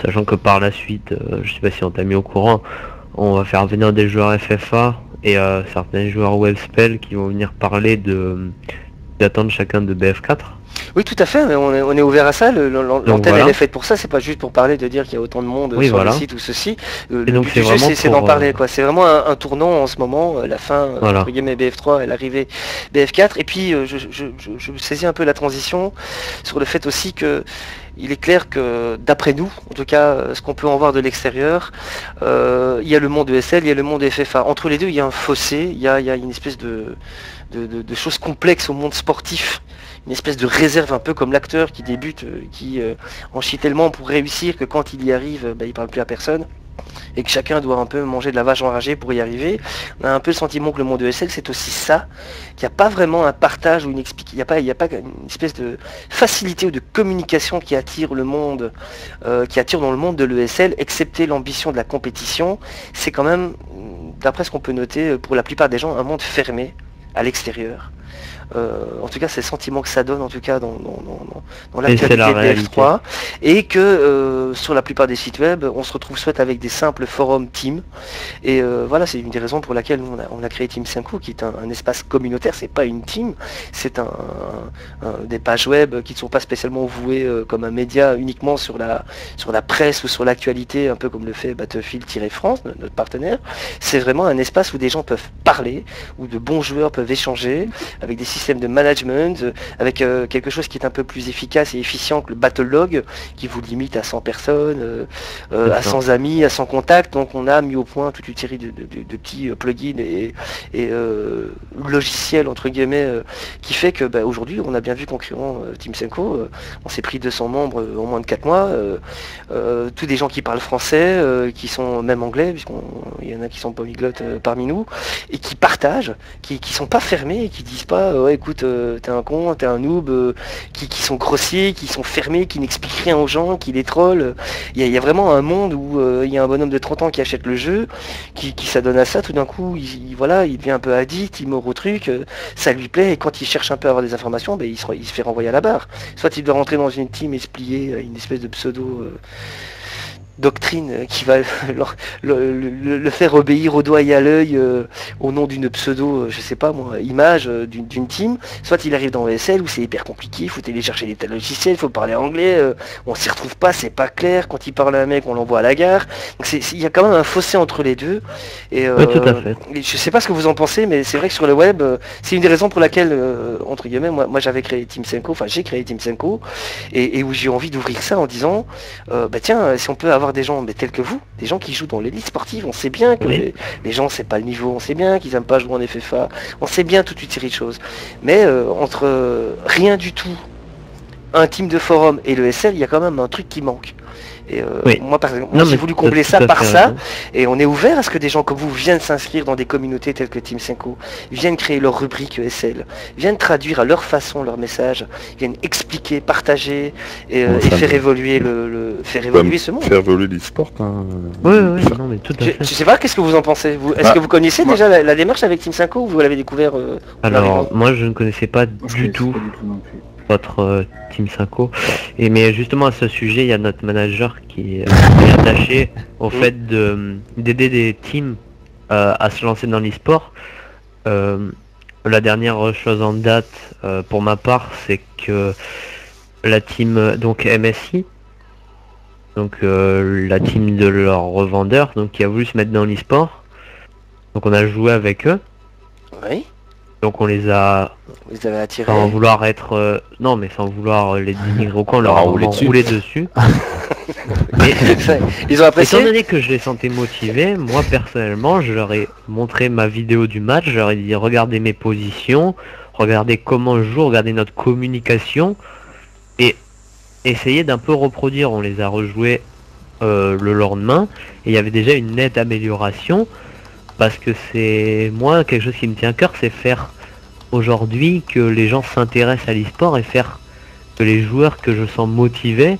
Speaker 3: sachant que par la suite, je sais pas si on t'a mis au courant, on va faire venir des joueurs FFA et certains joueurs Webspell qui vont venir parler d'attendre chacun de BF4.
Speaker 2: Oui, tout à fait, mais on est ouvert à ça, l'antenne
Speaker 3: voilà.
Speaker 2: elle est faite pour ça, c'est pas juste pour parler de dire qu'il y a autant de monde
Speaker 3: Oui,
Speaker 2: sur
Speaker 3: voilà.
Speaker 2: le site ou ceci. Le
Speaker 3: Et donc,
Speaker 2: but
Speaker 3: c'est
Speaker 2: du jeu,
Speaker 3: vraiment
Speaker 2: c'est d'en
Speaker 3: pour,
Speaker 2: parler, quoi. C'est vraiment un tournant en ce moment, la fin,
Speaker 3: Voilà.
Speaker 2: entre guillemets, BF3 et l'arrivée BF4. Et puis, je saisis un peu la transition sur le fait aussi que il est clair que, d'après nous, en tout cas, ce qu'on peut en voir de l'extérieur, il y a le monde ESL, il y a le monde FFA. Entre les deux, il y a un fossé, il y a une espèce de choses complexes au monde sportif, une espèce de réserve, un peu comme l'acteur qui débute, qui en chie tellement pour réussir que quand il y arrive, il parle plus à personne. Et que chacun doit un peu manger de la vache enragée pour y arriver. On a un peu le sentiment que le monde ESL c'est aussi ça, qu'il n'y a pas vraiment un partage ou il n'y a pas une espèce de facilité ou de communication qui attire le monde, qui attire dans le monde de l'ESL, excepté l'ambition de la compétition. C'est quand même, d'après ce qu'on peut noter, pour la plupart des gens, un monde fermé à l'extérieur. En tout cas c'est le sentiment que ça donne en tout cas dans l'actualité de BF3 et que sur la plupart des sites web on se retrouve soit avec des simples forums team et voilà, c'est une des raisons pour laquelle nous, on a créé Team 5 qui est un espace communautaire, c'est pas une team, c'est des pages web qui ne sont pas spécialement vouées comme un média uniquement sur la presse ou sur l'actualité, un peu comme le fait Battlefield-France, notre partenaire. C'est vraiment un espace où des gens peuvent parler, où de bons joueurs peuvent échanger avec des système de management, avec quelque chose qui est un peu plus efficace et efficient que le battle log qui vous limite à 100 personnes, à 100 amis, à 100 contacts. Donc on a mis au point toute une série de petits plugins et logiciels entre guillemets qui fait que aujourd'hui on a bien vu qu'en créant Team 5 on s'est pris 200 membres en moins de 4 mois, tous des gens qui parlent français, qui sont même anglais, puisqu'il y en a qui sont polyglottes parmi nous, et qui partagent, qui sont pas fermés et qui disent pas ouais écoute t'es un con, t'es un noob, qui sont grossiers, qui sont fermés, qui n'expliquent rien aux gens, qui les trollent. Il y a vraiment un monde où il y a un bonhomme de 30 ans qui achète le jeu, qui s'adonne à ça, tout d'un coup il devient un peu addict, il mord au truc, ça lui plaît, et quand il cherche un peu à avoir des informations, il se fait renvoyer à la barre. Soit il doit rentrer dans une team et se plier à une espèce de pseudo doctrine qui va le faire obéir au doigt et à l'œil au nom d'une pseudo, je sais pas moi, image d'une team. Soit il arrive dans ESL où c'est hyper compliqué, il faut télécharger des tas de logiciels, il faut parler anglais, on s'y retrouve pas, c'est pas clair, quand il parle à un mec on l'envoie à la gare. Donc il y a quand même un fossé entre les deux. Et,
Speaker 3: oui, tout à fait.
Speaker 2: Je sais pas ce que vous en pensez, mais c'est vrai que sur le web, c'est une des raisons pour laquelle, entre guillemets, moi j'avais créé Team 5, enfin j'ai créé Team 5 et où j'ai envie d'ouvrir ça en disant tiens, si on peut avoir des gens tels que vous, des gens qui jouent dans l'élite sportive, on sait bien que les gens c'est pas le niveau, on sait bien qu'ils aiment pas jouer en FFA, on sait bien toute une série de choses, mais entre rien du tout, un team de forum et le SL, il y a quand même un truc qui manque. Et moi par exemple, j'ai voulu combler ça par ça, et on est ouvert à ce que des gens comme vous viennent s'inscrire dans des communautés telles que Team 5, viennent créer leur rubrique ESL, viennent traduire à leur façon leur message, viennent expliquer, partager et faire évoluer faire évoluer ce monde.
Speaker 1: Faire évoluer l'e-sport. Hein.
Speaker 3: Oui, non mais tout à fait.
Speaker 2: Je sais pas, qu'est-ce que vous en pensez vous? Est-ce que vous connaissez déjà la démarche avec Team 5 ou vous l'avez découvert
Speaker 3: Alors moi je ne connaissais pas du tout votre Team 5. Mais justement à ce sujet, il y a notre manager qui est attaché au fait d'aider des teams à se lancer dans l'e-sport. La dernière chose en date pour ma part, c'est que la team donc MSI, donc la team de leurs revendeurs, donc qui a voulu se mettre dans l'e-sport, donc on a joué avec eux.
Speaker 2: Oui.
Speaker 3: Donc on les a,
Speaker 2: Vous les avez attirés.
Speaker 3: sans vouloir être... non, mais sans vouloir les dénigrer au camp, on
Speaker 5: Leur
Speaker 3: leur
Speaker 5: a
Speaker 3: a
Speaker 5: roulé
Speaker 3: vraiment roulé dessus. Mais
Speaker 2: Ils ont
Speaker 3: étant
Speaker 2: apprécié.
Speaker 3: donné que je les sentais motivés, moi personnellement, je leur ai montré ma vidéo du match, je leur ai dit regardez mes positions, regardez comment je joue, regardez notre communication, et essayez d'un peu reproduire. On les a rejoués le lendemain, et il y avait déjà une nette amélioration, parce que c'est moi quelque chose qui me tient à cœur, c'est faire aujourd'hui que les gens s'intéressent à l'e-sport et faire que les joueurs que je sens motivés,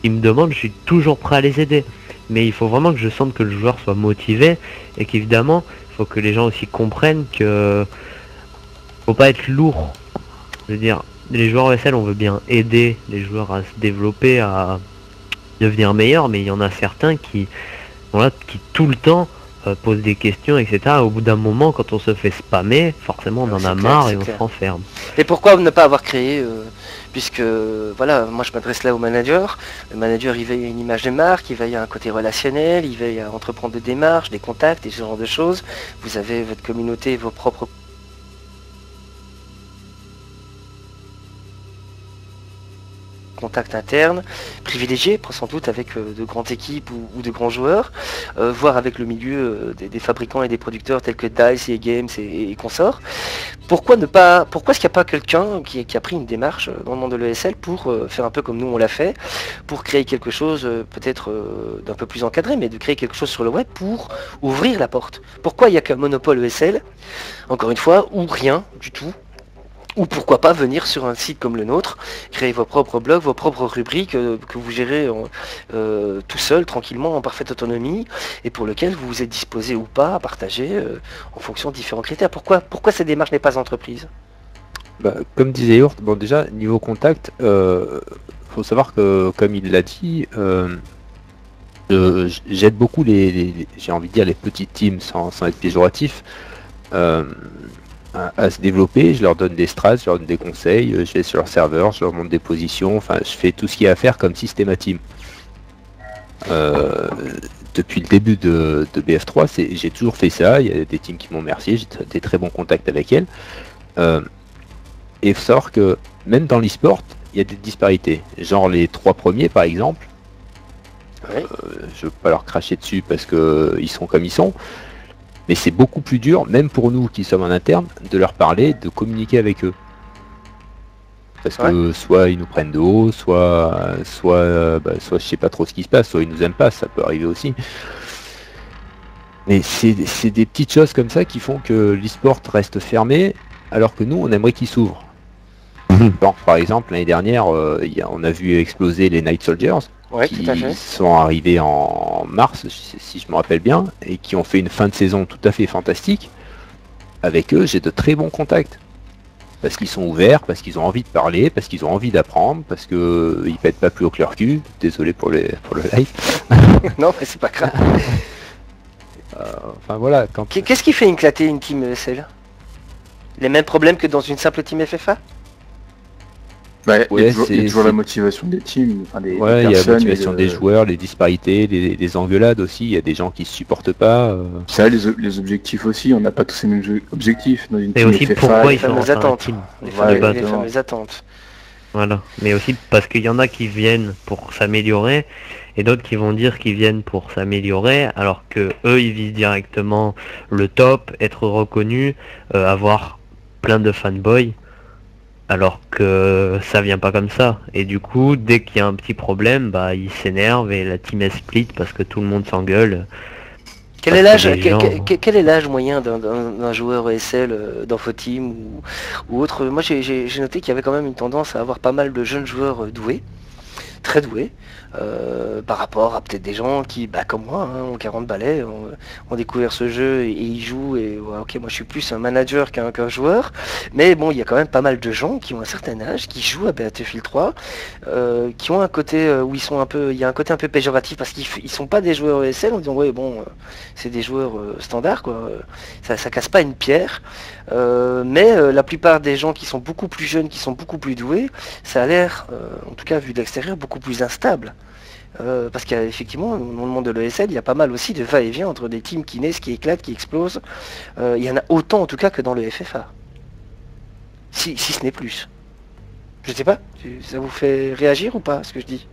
Speaker 3: ils me demandent, je suis toujours prêt à les aider. Mais il faut vraiment que je sente que le joueur soit motivé et qu'évidemment, il faut que les gens aussi comprennent que faut pas être lourd. Je veux dire, les joueurs ESL, on veut bien aider les joueurs à se développer, à devenir meilleurs, mais il y en a certains qui, voilà, qui tout le temps posent des questions, etc. Au bout d'un moment, quand on se fait spammer, forcément on en
Speaker 2: C'est
Speaker 3: a
Speaker 2: clair,
Speaker 3: marre
Speaker 2: c'est
Speaker 3: et on
Speaker 2: clair.
Speaker 3: se renferme.
Speaker 2: Et pourquoi ne pas avoir créé, puisque voilà, moi je m'adresse là au manager. Le manager il veille à une image de marque, il veille à un côté relationnel, il veille à entreprendre des démarches, des contacts et ce genre de choses. Vous avez votre communauté, vos propres contacts internes, privilégiés, sans doute avec de grandes équipes ou de grands joueurs, voire avec le milieu des fabricants et des producteurs tels que DICE, EA Games et consorts. Pourquoi est-ce qu'il n'y a pas quelqu'un qui a pris une démarche dans le monde de l'ESL pour faire un peu comme nous on l'a fait, pour créer quelque chose peut-être d'un peu plus encadré, mais de créer quelque chose sur le web pour ouvrir la porte? Pourquoi il n'y a qu'un monopole ESL, encore une fois, ou rien du tout? Ou pourquoi pas venir sur un site comme le nôtre, créer vos propres blogs, vos propres rubriques que vous gérez tout seul, tranquillement, en parfaite autonomie, et pour lequel vous vous êtes disposé ou pas à partager en fonction de différents critères. Pourquoi cette démarche n'est pas entreprise?
Speaker 5: Bah, comme disait Hurt, bon déjà niveau contact, faut savoir que comme il l'a dit, j'aide beaucoup j'ai envie de dire les petites teams sans être péjoratif. À se développer, je leur donne des strats, je leur donne des conseils, je vais sur leur serveur, je leur montre des positions, enfin je fais tout ce qu'il y a à faire comme si c'était ma team. Depuis le début de BF3, j'ai toujours fait ça, il y a des teams qui m'ont remercié, j'ai des très bons contacts avec elles. Et il faut savoir que même dans l'e-sport, il y a des disparités. Genre les 3 premiers par exemple,
Speaker 2: Oui.
Speaker 5: je ne veux pas leur cracher dessus parce qu'ils sont comme ils sont. Mais c'est beaucoup plus dur, même pour nous qui sommes en interne, de leur parler, de communiquer avec eux. Parce que soit ils nous prennent de haut, soit je sais pas trop ce qui se passe, soit ils nous aiment pas, ça peut arriver aussi. Mais c'est des petites choses comme ça qui font que l'e-sport reste fermé, alors que nous on aimerait qu'il s'ouvre. Bon, par exemple l'année dernière, on a vu exploser les Night Soldiers.
Speaker 2: Ouais, tout à fait.
Speaker 5: Qui sont arrivés en mars, si je me rappelle bien, et qui ont fait une fin de saison tout à fait fantastique. Avec eux, j'ai de très bons contacts. Parce qu'ils sont ouverts, parce qu'ils ont envie de parler, parce qu'ils ont envie d'apprendre, parce que ils pètent pas plus haut que leur cul. Désolé pour le live.
Speaker 2: Non, mais c'est pas grave.
Speaker 5: Enfin voilà,
Speaker 2: Qu'est-ce qui fait éclater une team ESL? Les mêmes problèmes que dans une simple team FFA?
Speaker 4: Bah, il y a
Speaker 5: c'est
Speaker 4: toujours la motivation des teams, enfin des
Speaker 5: il y a la
Speaker 4: personnes
Speaker 5: motivation des joueurs, les disparités, les engueulades aussi, il y a des gens qui se supportent pas.
Speaker 4: Ça, les objectifs aussi, on n'a pas tous les mêmes objectifs dans une
Speaker 3: Et
Speaker 4: team
Speaker 3: aussi
Speaker 4: FFA,
Speaker 3: pourquoi
Speaker 2: les
Speaker 3: ils sont
Speaker 2: fameuses
Speaker 3: en fin de
Speaker 2: attentes.
Speaker 3: team.
Speaker 2: Les
Speaker 4: Voilà,
Speaker 2: fameuses, les
Speaker 4: exactement.
Speaker 2: fameuses attentes.
Speaker 3: Voilà. Mais aussi parce qu'il y en a qui viennent pour s'améliorer et d'autres qui vont dire qu'ils viennent pour s'améliorer alors que eux ils visent directement le top, être reconnus, avoir plein de fanboys alors que ça vient pas comme ça. Et du coup dès qu'il y a un petit problème, bah ils s'énervent et la team est split parce que tout le monde s'engueule.
Speaker 2: Quel est
Speaker 3: Parce
Speaker 2: l'âge
Speaker 3: que les gens-
Speaker 2: quel est l'âge moyen d'un joueur ESL d'Infoteam ou autre? Moi j'ai noté qu'il y avait quand même une tendance à avoir pas mal de jeunes joueurs doués, très doués, par rapport à peut-être des gens qui, bah, comme moi, hein, ont 40 balais, ont découvert ce jeu et ils jouent et ouais, ok, moi je suis plus un manager qu'un joueur, mais bon, il y a quand même pas mal de gens qui ont un certain âge, qui jouent à Battlefield 3, qui ont un côté où ils sont un peu, il y a un côté un peu péjoratif parce qu'ils sont pas des joueurs ESL en disant ouais bon, c'est des joueurs standards quoi, ça casse pas une pierre, mais la plupart des gens qui sont beaucoup plus jeunes, qui sont beaucoup plus doués, ça a l'air, en tout cas vu de l'extérieur, beaucoup plus instable. Parce qu'effectivement, dans le monde de l'ESL, il y a pas mal aussi de va-et-vient entre des teams qui naissent, qui éclatent, qui explosent. Il y en a autant en tout cas que dans le FFA. si ce n'est plus. Je sais pas, ça vous fait réagir ou pas ce que je dis?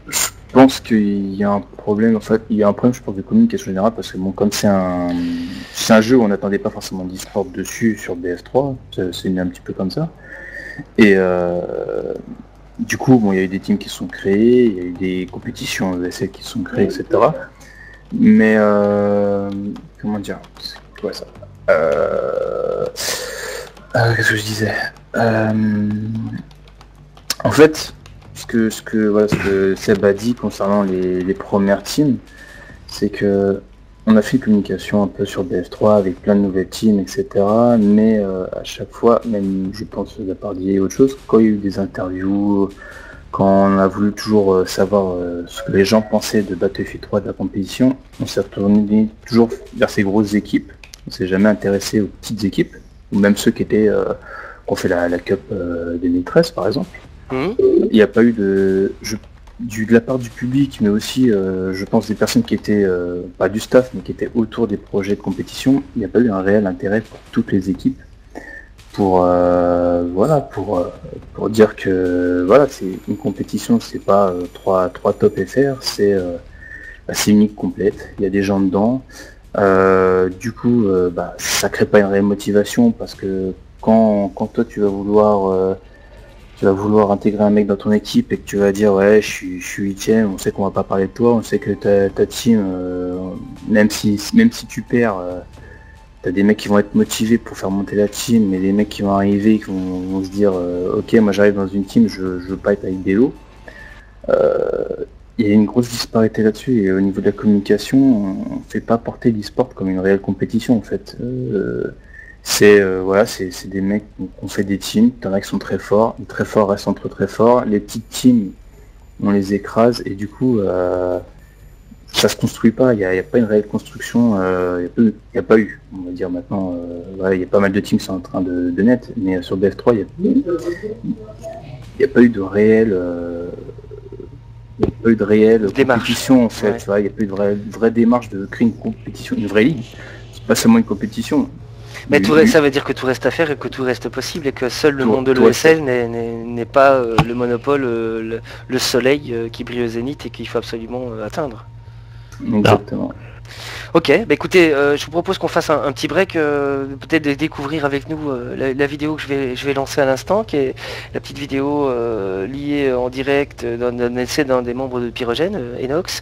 Speaker 4: Je pense qu'il y a un problème, en fait, il y a un problème, je pense, de communication générale, parce que bon, comme c'est un jeu où on n'attendait pas forcément d'e-sport dessus sur BF3, c'est né un petit peu comme ça. Et du coup, bon, il y a eu des teams qui sont créés, il y a eu des compétitions ESL qui sont créées, etc. Mais comment dire, c'est quoi ça? Qu'est-ce que je disais? En fait, ce que Seb a dit concernant les premières teams, c'est que on a fait une communication un peu sur BF3 avec plein de nouvelles teams, etc. Mais à chaque fois, même je pense de la part d'IA et autre chose, quand il y a eu des interviews, quand on a voulu toujours savoir ce que les gens pensaient de Battlefield 3 de la compétition, on s'est retourné toujours vers ces grosses équipes. On s'est jamais intéressé aux petites équipes, ou même ceux qui étaient ont fait la Cup 2013 par exemple. Il n'y a pas eu de la part du public, mais aussi je pense des personnes qui étaient pas du staff, mais qui étaient autour des projets de compétition. Il n'y a pas eu un réel intérêt pour toutes les équipes pour dire que voilà, c'est une compétition, c'est pas 3 top FR, c'est une ligue complète. Il y a des gens dedans. Du coup, ça crée pas une réelle motivation, parce que quand toi tu vas vouloir intégrer un mec dans ton équipe et que tu vas dire ouais, je suis 8ème, on sait qu'on va pas parler de toi, on sait que ta team, même si tu perds, t'as des mecs qui vont être motivés pour faire monter la team, mais des mecs qui vont arriver, qui vont se dire ok, moi j'arrive dans une team, je veux pas être avec des lots. Il y a une grosse disparité là-dessus, et au niveau de la communication, on fait pas porter l'e-sport comme une réelle compétition en fait. C'est des mecs qui ont fait des teams, t'en as qui sont très forts, les très forts restent entre très forts, les petites teams on les écrase, et du coup ça se construit pas, il n'y a pas une réelle construction, il n'y a pas eu, on va dire maintenant, il y a pas mal de teams qui sont en train de naître, mais sur BF3 il n'y a pas eu de réelle compétition en fait, il n'y a pas eu de vraie démarche de créer une compétition, une vraie ligue, c'est pas seulement une compétition.
Speaker 2: Mais ça veut dire que tout reste à faire et que tout reste possible, et que seul le monde de l'ESL n'est pas le monopole, le soleil qui brille au zénith et qu'il faut absolument atteindre.
Speaker 4: Exactement.
Speaker 2: Ok, écoutez, je vous propose qu'on fasse un petit break, peut-être de découvrir avec nous la vidéo que je vais lancer à l'instant, qui est la petite vidéo liée en direct d'un essai d'un des membres de Pyrogène, Enox,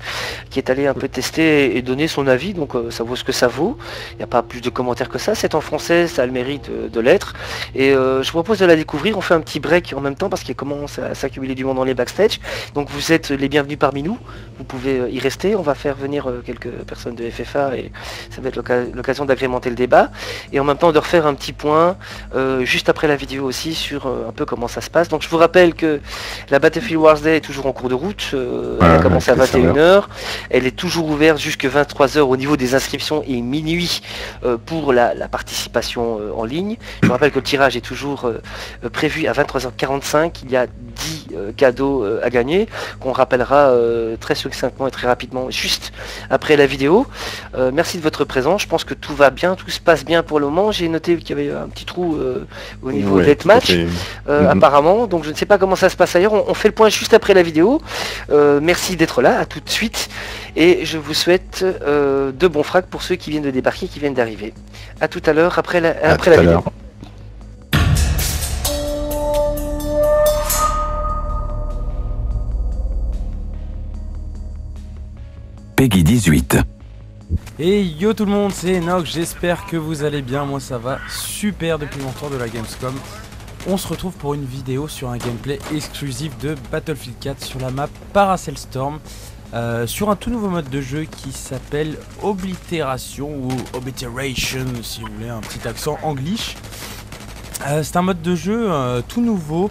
Speaker 2: qui est allé un peu tester et donner son avis, donc ça vaut ce que ça vaut. Il n'y a pas plus de commentaires que ça, c'est en français, ça a le mérite de l'être, et je vous propose de la découvrir. On fait un petit break en même temps parce qu'il commence à s'accumuler du monde dans les backstage, donc vous êtes les bienvenus parmi nous, vous pouvez y rester, on va faire venir quelques personnes de FFA, et ça va être l'occasion d'agrémenter le débat, et en même temps de refaire un petit point juste après la vidéo aussi sur un peu comment ça se passe. Donc je vous rappelle que la Battlefield Wars Day est toujours en cours de route, elle a commencé à 21h, elle est toujours ouverte jusqu'à 23h au niveau des inscriptions, et minuit pour la participation en ligne. Je vous rappelle que le tirage est toujours prévu à 23h45, il y a 10 cadeaux à gagner, qu'on rappellera très succinctement et très rapidement juste après la vidéo. Merci de votre présence, je pense que tout va bien, tout se passe bien pour le moment. J'ai noté qu'il y avait un petit trou au niveau de Deathmatch, apparemment, donc je ne sais pas comment ça se passe ailleurs. On fait le point juste après la vidéo. Merci d'être là, à tout de suite, et je vous souhaite de bons frags pour ceux qui viennent de débarquer, qui viennent d'arriver. À tout à l'heure, après la vidéo.
Speaker 6: Peggy 18.
Speaker 7: Et yo tout le monde, c'est Enoch, j'espère que vous allez bien, moi ça va super depuis mon tour de la Gamescom. On se retrouve pour une vidéo sur un gameplay exclusif de Battlefield 4 sur la map Paracel Storm, sur un tout nouveau mode de jeu qui s'appelle Oblitération, ou Obliteration si vous voulez un petit accent anglish. C'est un mode de jeu tout nouveau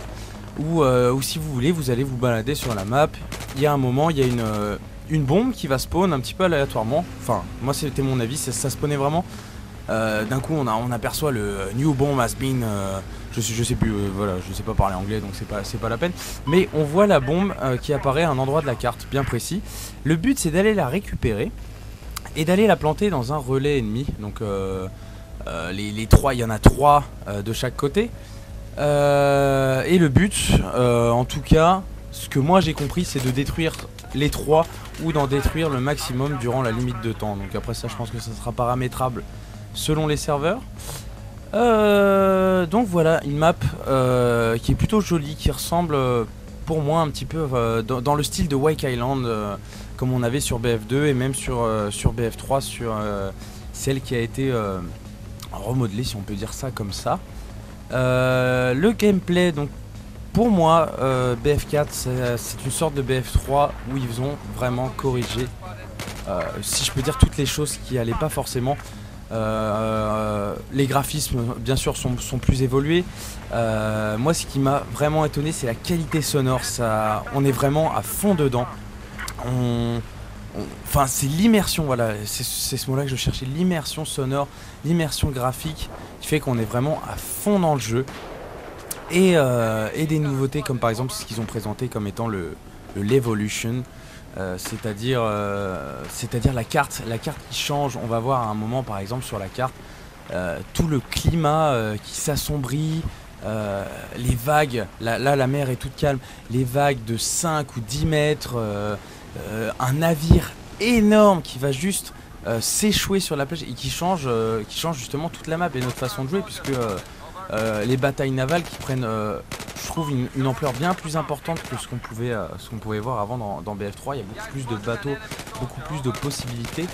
Speaker 7: où si vous voulez vous allez vous balader sur la map. Il y a un moment, il y a une bombe qui va spawn un petit peu aléatoirement. Enfin, moi c'était mon avis, ça spawnait vraiment. D'un coup on aperçoit le new bomb has been, je sais plus, voilà, je sais pas parler anglais donc c'est pas la peine. Mais on voit la bombe qui apparaît à un endroit de la carte bien précis. Le but c'est d'aller la récupérer et d'aller la planter dans un relais ennemi. Donc les 3, il y en a 3 de chaque côté. Et le but, en tout cas, ce que moi j'ai compris, c'est de détruire les 3 ou d'en détruire le maximum durant la limite de temps. Donc après ça, je pense que ça sera paramétrable selon les serveurs. Donc voilà, une map qui est plutôt jolie, qui ressemble pour moi un petit peu dans le style de Wake Island, comme on avait sur BF2 et même sur BF3, sur celle qui a été remodelée, si on peut dire ça comme ça. Le gameplay, donc pour moi, BF4 c'est une sorte de BF3 où ils ont vraiment corrigé, si je peux dire, toutes les choses qui allaient pas forcément. Les graphismes bien sûr sont plus évolués. Moi ce qui m'a vraiment étonné, c'est la qualité sonore. On est vraiment à fond dedans. Enfin c'est l'immersion, voilà, c'est ce mot là que je cherchais, l'immersion sonore, l'immersion graphique qui fait qu'on est vraiment à fond dans le jeu. Et des nouveautés comme par exemple ce qu'ils ont présenté comme étant l'Evolution. C'est-à-dire la carte qui change. On va voir à un moment par exemple sur la carte tout le climat qui s'assombrit, les vagues, là la mer est toute calme, les vagues de 5 ou 10 mètres, un navire énorme qui va juste s'échouer sur la plage et qui change justement toute la map et notre façon de jouer, puisque les batailles navales qui prennent je trouve une ampleur bien plus importante que ce qu'on pouvait voir avant dans BF3. Il y a beaucoup plus de bateaux, beaucoup plus de possibilités.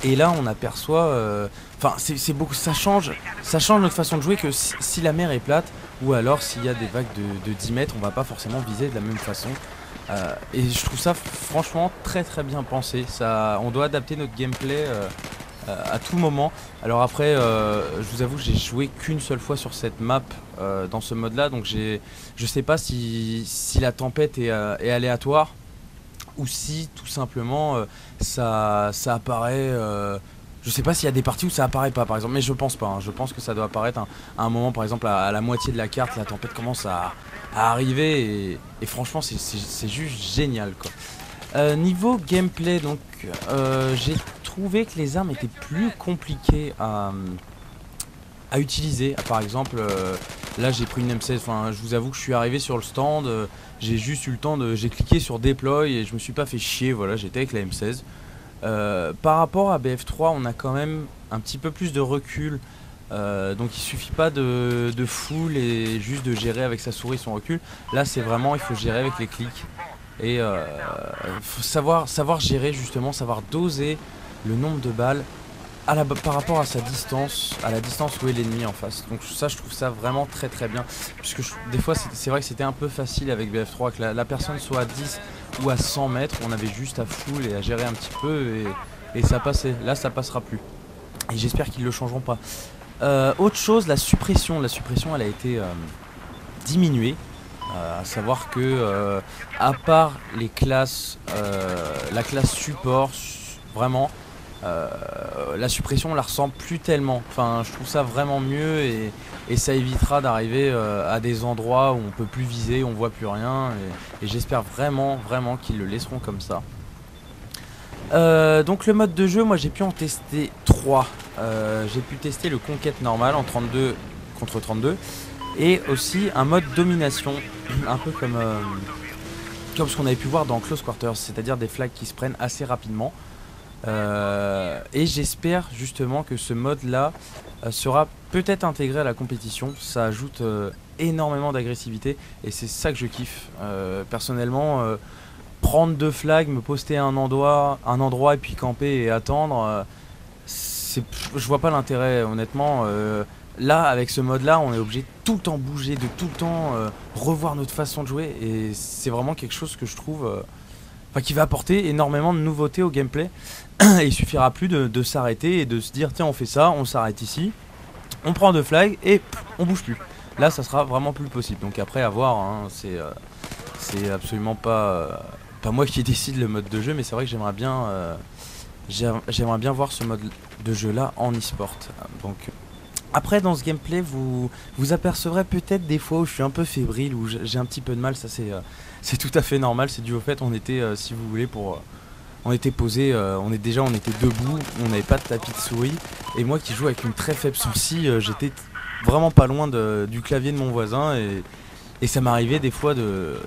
Speaker 7: Et là on aperçoit, enfin c'est beaucoup, ça change notre façon de jouer, que si la mer est plate ou alors s'il y a des vagues de 10 mètres, on va pas forcément viser de la même façon. Et je trouve ça franchement très très bien pensé. On doit adapter notre gameplay à tout moment. Alors après je vous avoue, j'ai joué qu'une seule fois sur cette map dans ce mode là, donc je sais pas si la tempête est aléatoire ou si tout simplement ça apparaît. Je sais pas s'il y a des parties où ça apparaît pas par exemple, mais je pense pas, hein. Je pense que ça doit apparaître à un moment, par exemple à la moitié de la carte, la tempête commence à arriver et franchement c'est juste génial quoi. Niveau gameplay, donc j'ai trouvé que les armes étaient plus compliquées à utiliser. Par exemple là j'ai pris une M16, enfin je vous avoue que je suis arrivé sur le stand, j'ai juste eu le temps j'ai cliqué sur deploy et je me suis pas fait chier, voilà, j'étais avec la M16. Par rapport à BF3 on a quand même un petit peu plus de recul, donc il suffit pas de full et juste de gérer avec sa souris son recul. Là c'est vraiment, il faut gérer avec les clics et faut savoir gérer justement, savoir doser le nombre de balles par rapport à sa distance, à la distance où est l'ennemi en face. Donc ça je trouve ça vraiment très très bien, puisque des fois c'est vrai que c'était un peu facile avec BF3, que la personne soit à 10 ou à 100 mètres, on avait juste à full et à gérer un petit peu et ça passait. Là ça passera plus et j'espère qu'ils le changeront pas. Autre chose, la suppression elle a été diminuée, à savoir que à part les classes, la classe support, vraiment la suppression on la ressent plus tellement. Enfin je trouve ça vraiment mieux et ça évitera d'arriver à des endroits où on peut plus viser, on voit plus rien et j'espère vraiment qu'ils le laisseront comme ça. Donc le mode de jeu, moi j'ai pu en tester 3. J'ai pu tester le conquête normal en 32 contre 32 et aussi un mode domination, un peu comme ce qu'on avait pu voir dans Close Quarters, c'est-à-dire des flags qui se prennent assez rapidement. Et j'espère justement que ce mode là sera peut-être intégré à la compétition. Ça ajoute énormément d'agressivité et c'est ça que je kiffe personnellement. Prendre 2 flags, me poster à un endroit et puis camper et attendre, je vois pas l'intérêt honnêtement. Là avec ce mode là on est obligé de tout le temps bouger, de tout le temps revoir notre façon de jouer et c'est vraiment quelque chose que je trouve qui va apporter énormément de nouveautés au gameplay. Et il suffira plus de s'arrêter et de se dire tiens on fait ça, on s'arrête ici, on prend 2 flags et on bouge plus. Là ça sera vraiment plus possible. Donc après à voir, hein, c'est absolument pas moi qui décide le mode de jeu, mais c'est vrai que j'aimerais bien voir ce mode de jeu là en e-sport. Donc après dans ce gameplay vous apercevrez peut-être des fois où je suis un peu fébrile, où j'ai un petit peu de mal. Ça c'est tout à fait normal, c'est dû au fait on était si vous voulez pour on était posé, on était debout, on n'avait pas de tapis de souris. Et moi qui joue avec une très faible sensi, j'étais vraiment pas loin du clavier de mon voisin et ça m'arrivait des fois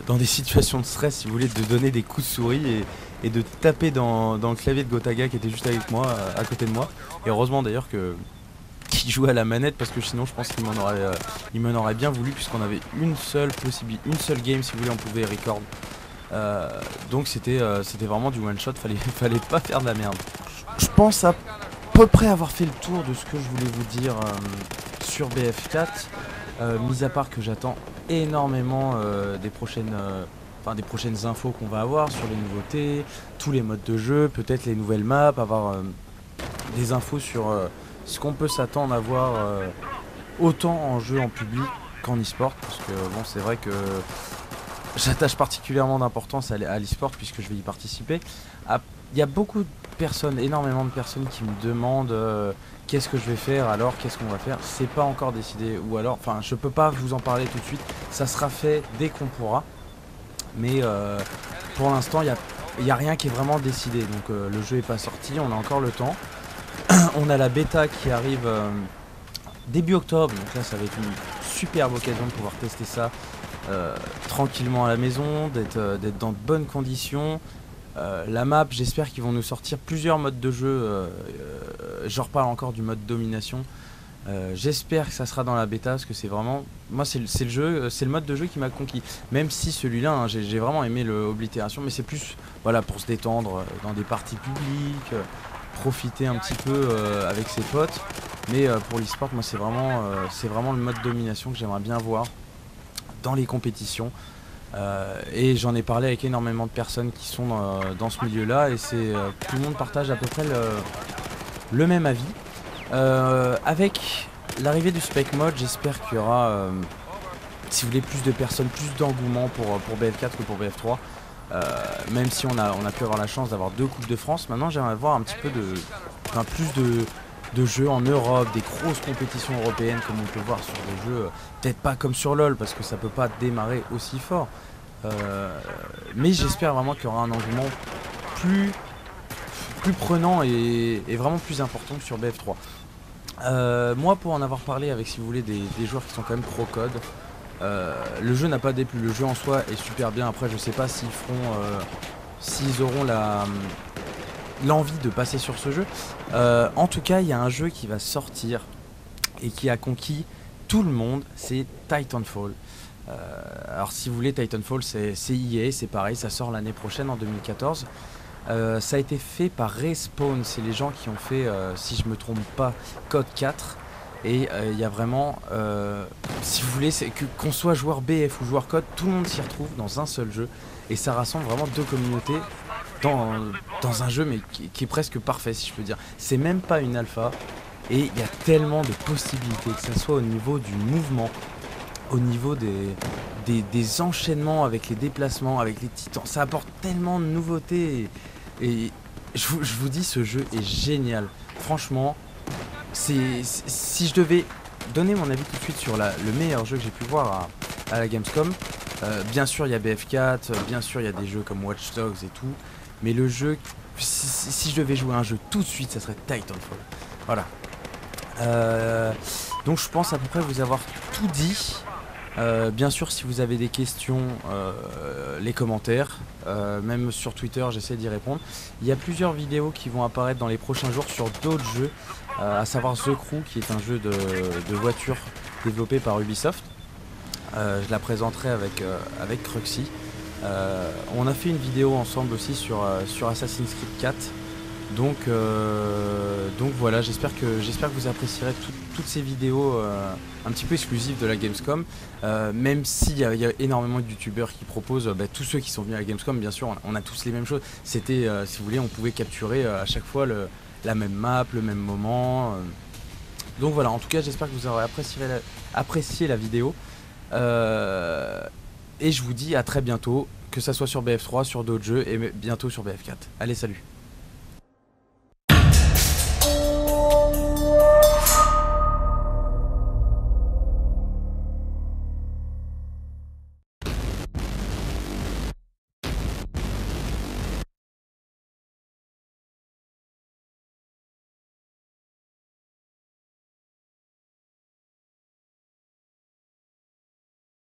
Speaker 7: dans des situations de stress, si vous voulez, de donner des coups de souris et de taper dans le clavier de Gotaga qui était juste avec moi, à côté de moi. Et heureusement d'ailleurs qu'il jouait à la manette, parce que sinon je pense qu'il m'en aurait bien voulu, puisqu'on avait une seule game, si vous voulez, on pouvait record. Donc c'était vraiment du one shot, fallait pas faire de la merde. Je pense à peu près avoir fait le tour de ce que je voulais vous dire sur BF4, mis à part que j'attends énormément des prochaines infos qu'on va avoir sur les nouveautés, tous les modes de jeu, peut-être les nouvelles maps, avoir des infos sur ce qu'on peut s'attendre à voir autant en jeu en public qu'en e-sport, parce que bon, c'est vrai que j'attache particulièrement d'importance à l'e-sport puisque je vais y participer. Il y a beaucoup de personnes, énormément de personnes qui me demandent qu'est-ce que je vais faire, alors qu'est-ce qu'on va faire. C'est pas encore décidé, ou alors, enfin je peux pas vous en parler tout de suite, ça sera fait dès qu'on pourra. Mais pour l'instant il n'y a rien qui est vraiment décidé, donc le jeu est pas sorti, on a encore le temps. On a la bêta qui arrive début octobre, donc là ça va être une superbe occasion de pouvoir tester ça tranquillement à la maison, d'être dans de bonnes conditions. La map, j'espère qu'ils vont nous sortir plusieurs modes de jeu, je reparle encore du mode domination. J'espère que ça sera dans la bêta, parce que c'est vraiment, moi c'est le mode de jeu qui m'a conquis, même si celui-là, hein, j'ai vraiment aimé le Oblitération, mais c'est plus voilà, pour se détendre dans des parties publiques, profiter un petit peu avec ses potes. Mais pour l'e-sport, moi c'est vraiment le mode domination que j'aimerais bien voir dans les compétitions. Et j'en ai parlé avec énormément de personnes qui sont dans ce milieu là, et tout le monde partage à peu près le même avis. Avec l'arrivée du spec mode, j'espère qu'il y aura, si vous voulez, plus de personnes, plus d'engouement pour BF4 que pour BF3. Même si on a pu avoir la chance d'avoir 2 Coupes de France, maintenant j'aimerais voir un petit peu plus de jeux en Europe, des grosses compétitions européennes comme on peut voir sur des jeux, peut-être pas comme sur LoL parce que ça peut pas démarrer aussi fort. Mais j'espère vraiment qu'il y aura un engouement plus prenant et vraiment plus important que sur BF3. Moi, pour en avoir parlé avec, si vous voulez, des joueurs qui sont quand même pro code, le jeu n'a pas déplu, le jeu en soi est super bien. Après je sais pas s'ils auront l'envie de passer sur ce jeu. En tout cas il y a un jeu qui va sortir et qui a conquis tout le monde, c'est Titanfall. Alors si vous voulez, Titanfall c'est EA, c'est pareil, ça sort l'année prochaine en 2014. Ça a été fait par Respawn, c'est les gens qui ont fait, si je me trompe pas, Code 4. Et il y a vraiment, si vous voulez, c'est qu'on soit joueur BF ou joueur code, tout le monde s'y retrouve dans un seul jeu. Et ça rassemble vraiment 2 communautés dans un jeu mais qui est presque parfait, si je peux dire. C'est même pas une alpha. Et il y a tellement de possibilités, que ce soit au niveau du mouvement, au niveau des enchaînements avec les déplacements, avec les titans. Ça apporte tellement de nouveautés. Et je vous dis, ce jeu est génial. Franchement, si je devais donner mon avis tout de suite sur le meilleur jeu que j'ai pu voir à la Gamescom, bien sûr il y a BF4, bien sûr il y a des jeux comme Watch Dogs et tout, mais le jeu, si je devais jouer à un jeu tout de suite, ça serait Titanfall. Voilà. Donc je pense à peu près vous avoir tout dit. Bien sûr, si vous avez des questions, les commentaires, même sur Twitter, j'essaie d'y répondre. Il y a plusieurs vidéos qui vont apparaître dans les prochains jours sur d'autres jeux, à savoir The Crew, qui est un jeu de voiture développé par Ubisoft. Je la présenterai avec Cruxy. On a fait une vidéo ensemble aussi sur Assassin's Creed 4. Donc voilà, j'espère que vous apprécierez toutes ces vidéos un petit peu exclusives de la Gamescom, même s'il y a énormément de youtubeurs qui proposent, tous ceux qui sont venus à la Gamescom, bien sûr, on a tous les mêmes choses. C'était, si vous voulez, on pouvait capturer à chaque fois la même map, le même moment. Donc voilà, en tout cas, j'espère que vous aurez apprécié la vidéo. Et je vous dis à très bientôt, que ça soit sur BF3, sur d'autres jeux, et bientôt sur BF4. Allez, salut!